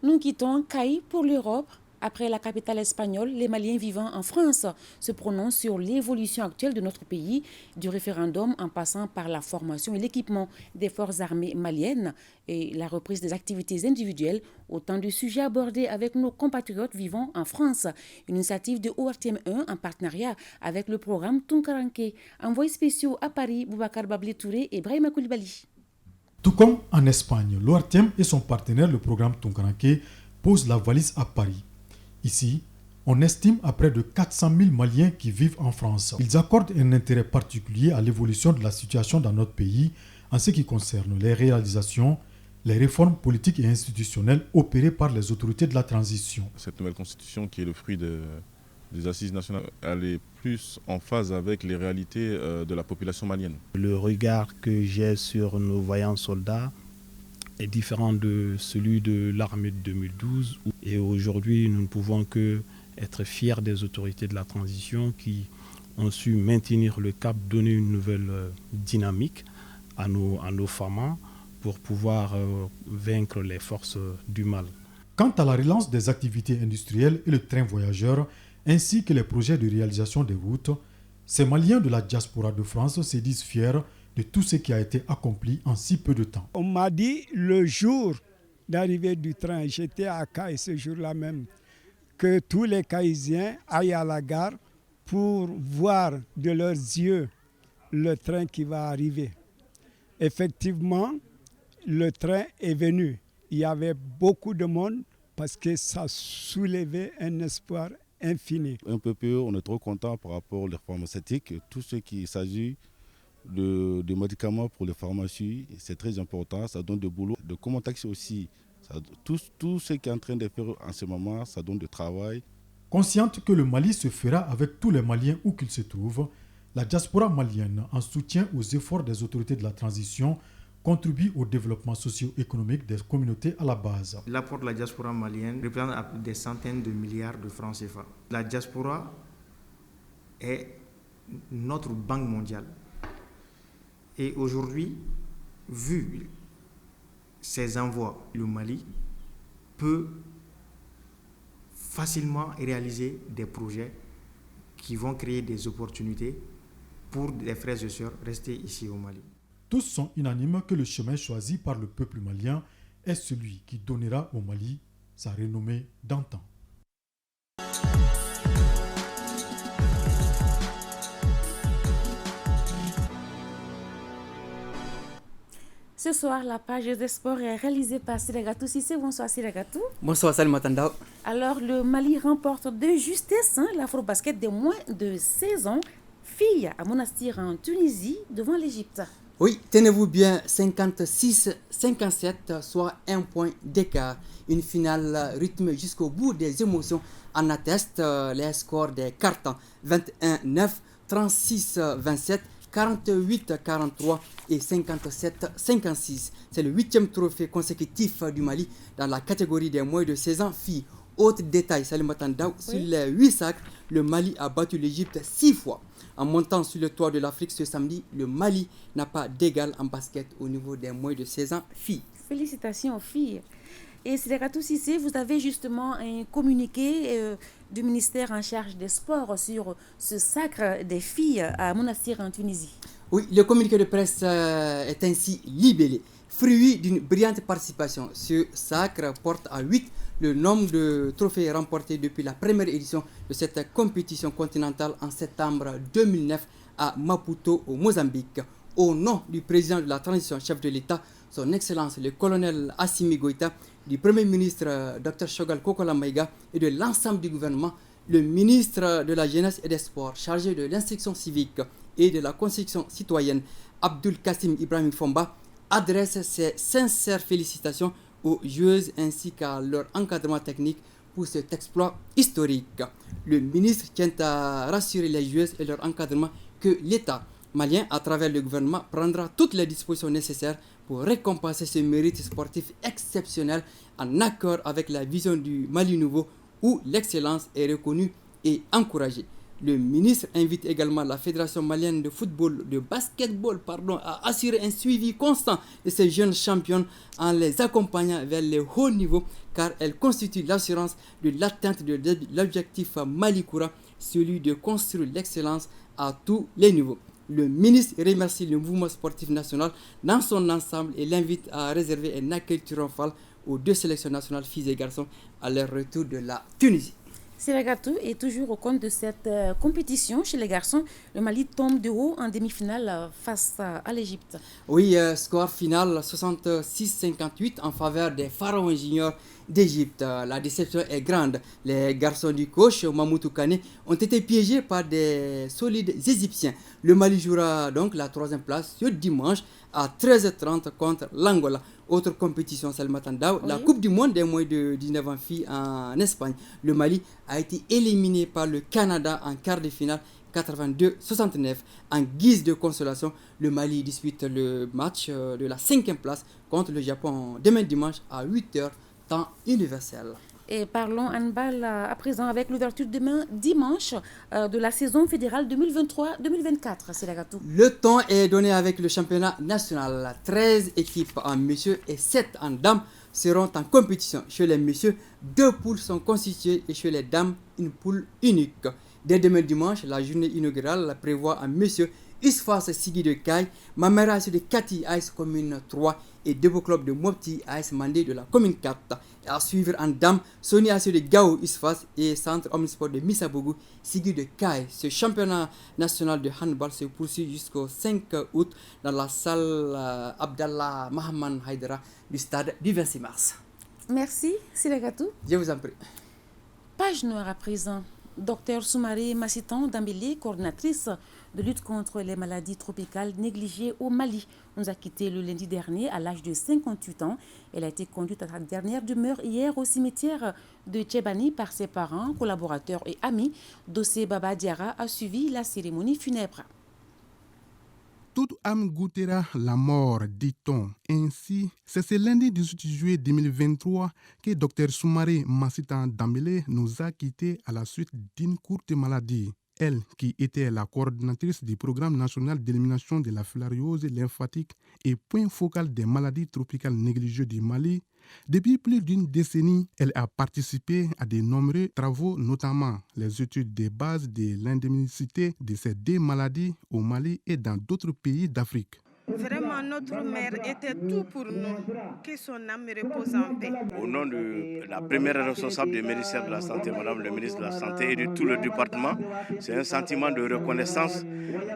S11: Nous quittons Kayes pour l'Europe. Après la capitale espagnole, les Maliens vivant en France se prononcent sur l'évolution actuelle de notre pays, du référendum en passant par la formation et l'équipement des forces armées maliennes et la reprise des activités individuelles, autant de sujets abordés avec nos compatriotes vivant en France. Une initiative de ORTM1 en partenariat avec le programme Tunkaranke. Envoyés spéciaux à Paris, Boubacar Babli Touré et Brahima Koulibaly.
S4: Tout comme en Espagne, l'ORTM et son partenaire, le programme Tunkaranke, posent la valise à Paris. Ici, on estime à près de 400 000 Maliens qui vivent en France. Ils accordent un intérêt particulier à l'évolution de la situation dans notre pays en ce qui concerne les réalisations, les réformes politiques et institutionnelles opérées par les autorités de la transition.
S8: Cette nouvelle constitution qui est le fruit des assises nationales, elle est plus en phase avec les réalités de la population malienne.
S18: Le regard que j'ai sur nos vaillants soldats est différent de celui de l'armée de 2012. Et aujourd'hui, nous ne pouvons que être fiers des autorités de la transition qui ont su maintenir le cap, donner une nouvelle dynamique à nos FAMA pour pouvoir vaincre les forces du mal.
S4: Quant à la relance des activités industrielles et le train voyageur, ainsi que les projets de réalisation des routes, ces Maliens de la diaspora de France se disent fiers de tout ce qui a été accompli en si peu de temps.
S20: On m'a dit le jour d'arrivée du train, j'étais à Kayes ce jour-là même, que tous les Kayesiens aillent à la gare pour voir de leurs yeux le train qui va arriver. Effectivement, le train est venu. Il y avait beaucoup de monde parce que ça soulevait un espoir infini.
S8: Un peu plus, on est trop content par rapport aux pharmaceutiques. Tout ce qui s'agit de médicaments pour les pharmacies, c'est très important, ça donne du boulot. De comment taxi aussi, tout ce qui est en train de faire en ce moment, ça donne du travail.
S4: Consciente que le Mali se fera avec tous les Maliens où qu'ils se trouvent, la diaspora malienne, en soutien aux efforts des autorités de la transition, contribue au développement socio-économique des communautés à la base.
S25: L'apport de la diaspora malienne représente des centaines de milliards de francs CFA. La diaspora est notre banque mondiale. Et aujourd'hui, vu ces envois, le Mali peut facilement réaliser des projets qui vont créer des opportunités pour les frères et sœurs restés ici au Mali.
S4: Tous sont unanimes que le chemin choisi par le peuple malien est celui qui donnera au Mali sa renommée d'antan.
S11: Ce soir, la page des sports est réalisée par Siragatou Sissé. Bonsoir Siragatou.
S27: Bonsoir Salim Matanda.
S11: Alors, le Mali remporte de justesse l'afro-basket des moins de 16 ans, filles à Monastir en Tunisie devant l'Égypte.
S27: Oui, tenez-vous bien, 56-57, soit un point d'écart. Une finale rythmée jusqu'au bout des émotions en atteste les scores des cartons 21-9, 36-27, 48-43 et 57-56. C'est le 8e trophée consécutif du Mali dans la catégorie des moins de 16 ans filles. Autre détail, Salim Matanda, sur les 8 sacres, le Mali a battu l'Égypte 6 fois. En montant sur le toit de l'Afrique ce samedi, le Mali n'a pas d'égal en basket au niveau des moins de 16 ans filles.
S11: Félicitations aux filles. Et Siragatou Sissé, vous avez justement un communiqué du ministère en charge des sports sur ce sacre des filles à Monastir en Tunisie.
S27: Oui, le communiqué de presse est ainsi libellé. Fruit d'une brillante participation, ce sacre porte à 8 le nombre de trophées remportés depuis la première édition de cette compétition continentale en septembre 2009 à Maputo, au Mozambique. Au nom du président de la transition, chef de l'État, son Excellence le colonel Assimi Goïta, du Premier ministre Dr Choguel Kokola Maïga et de l'ensemble du gouvernement, le ministre de la Jeunesse et des Sports chargé de l'instruction civique et de la construction citoyenne, Abdul Kassim Ibrahim Fomba, adresse ses sincères félicitations aux joueuses ainsi qu'à leur encadrement technique pour cet exploit historique. Le ministre tient à rassurer les joueuses et leur encadrement que l'État malien, à travers le gouvernement, prendra toutes les dispositions nécessaires pour récompenser ce mérite sportif exceptionnel en accord avec la vision du Mali nouveau où l'excellence est reconnue et encouragée. Le ministre invite également la Fédération malienne de football, de basketball, à assurer un suivi constant de ces jeunes champions en les accompagnant vers les hauts niveaux car elles constituent l'assurance de l'atteinte de l'objectif Malikoura, celui de construire l'excellence à tous les niveaux. Le ministre remercie le mouvement sportif national dans son ensemble et l'invite à réserver un accueil triomphal aux deux sélections nationales filles et garçons à leur retour de la Tunisie.
S11: Sélagatou est toujours au compte de cette compétition. Chez les garçons, le Mali tombe de haut en demi-finale face à l'Égypte.
S27: Oui, score final 66-58 en faveur des Pharaons juniors d'Égypte. La déception est grande. Les garçons du coach Mamoudou Kane ont été piégés par des solides Égyptiens. Le Mali jouera donc la 3e place ce dimanche à 13h30 contre l'Angola. Autre compétition, Salmatan Daw, la Coupe du Monde des moins de 19 ans filles en Espagne. Le Mali a été éliminé par le Canada en quart de finale 82-69. En guise de consolation, le Mali dispute le match de la 5e place contre le Japon demain dimanche à 8h, temps universel.
S11: Et parlons handball à présent avec l'ouverture demain dimanche de la saison fédérale 2023-2024. C'est la gâteau.
S27: Le temps est donné avec le championnat national. 13 équipes en messieurs et 7 en dames seront en compétition. Chez les messieurs, 2 poules sont constituées et chez les dames, une poule unique. Dès demain dimanche, la journée inaugurale prévoit en messieurs Isfas Sigi de Caille, Mamera de Kati AS commune 3 et Debo Club de Mopti AS Mandé de la commune 4. Et à suivre en dame, Sony AS de Gao Isfas et Centre Omnisport de Missabougou Sigi de Caille. Ce championnat national de handball se poursuit jusqu'au 5 août dans la salle Abdallah Mahaman Haidara du stade du 26 mars.
S11: Merci, Silagatou.
S27: Je vous en prie.
S11: Page noire à présent. Docteur Soumaré Massitan Dambélé, coordinatrice de lutte contre les maladies tropicales négligées au Mali, nous a quitté le lundi dernier à l'âge de 58 ans. Elle a été conduite à sa dernière demeure hier au cimetière de Tchébani par ses parents, collaborateurs et amis. Dossé Baba Diara a suivi la cérémonie funèbre.
S1: Toute âme goûtera la mort, dit-on. Ainsi, c'est ce lundi 18 juillet 2023 que Dr Soumaré Massitan Dambélé nous a quittés à la suite d'une courte maladie. Elle, qui était la coordinatrice du programme national d'élimination de la filariose lymphatique et point focal des maladies tropicales négligées du Mali, depuis plus d'une décennie, elle a participé à de nombreux travaux, notamment les études de base de l'endémicité de ces deux maladies au Mali et dans d'autres pays d'Afrique.
S5: Vraiment, notre mère était tout pour nous. Que son âme repose en paix.
S6: Au nom de la première responsable du ministère de la Santé, Madame le ministre de la Santé et de tout le département, c'est un sentiment de reconnaissance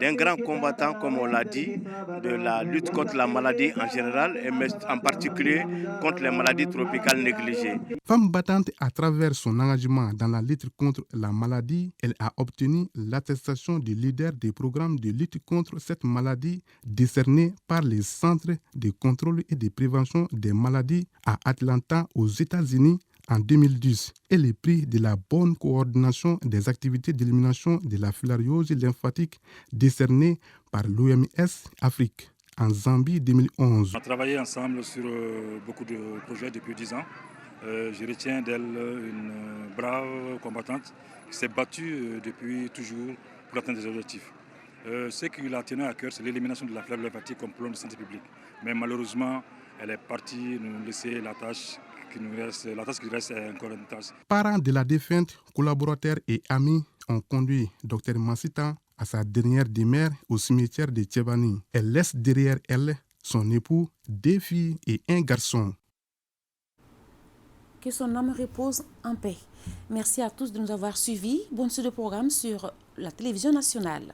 S6: d'un grand combattant, comme on l'a dit, de la lutte contre la maladie en général, et en particulier contre les maladies tropicales négligées.
S1: Femme battante à travers son engagement dans la lutte contre la maladie, elle a obtenu l'attestation de leader des programmes de lutte contre cette maladie décerné par les centres de contrôle et de prévention des maladies à Atlanta aux États-Unis en 2010 et le prix de la bonne coordination des activités d'élimination de la filariose lymphatique décerné par l'OMS Afrique en Zambie 2011.
S7: On a travaillé ensemble sur beaucoup de projets depuis 10 ans. Je retiens d'elle une brave combattante qui s'est battue depuis toujours pour atteindre des objectifs. Ce qui la tenait à cœur, c'est l'élimination de la fièvre lymphatique comme plan de santé publique. Mais malheureusement, elle est partie nous laisser la tâche qui reste encore une tâche.
S1: Parents de la défunte, collaborateurs et amis ont conduit Dr Massitan à sa dernière demeure au cimetière de Tchébani. Elle laisse derrière elle son époux, 2 filles et un garçon.
S11: Que son âme repose en paix. Merci à tous de nous avoir suivis. Bonne suite de programme sur la télévision nationale.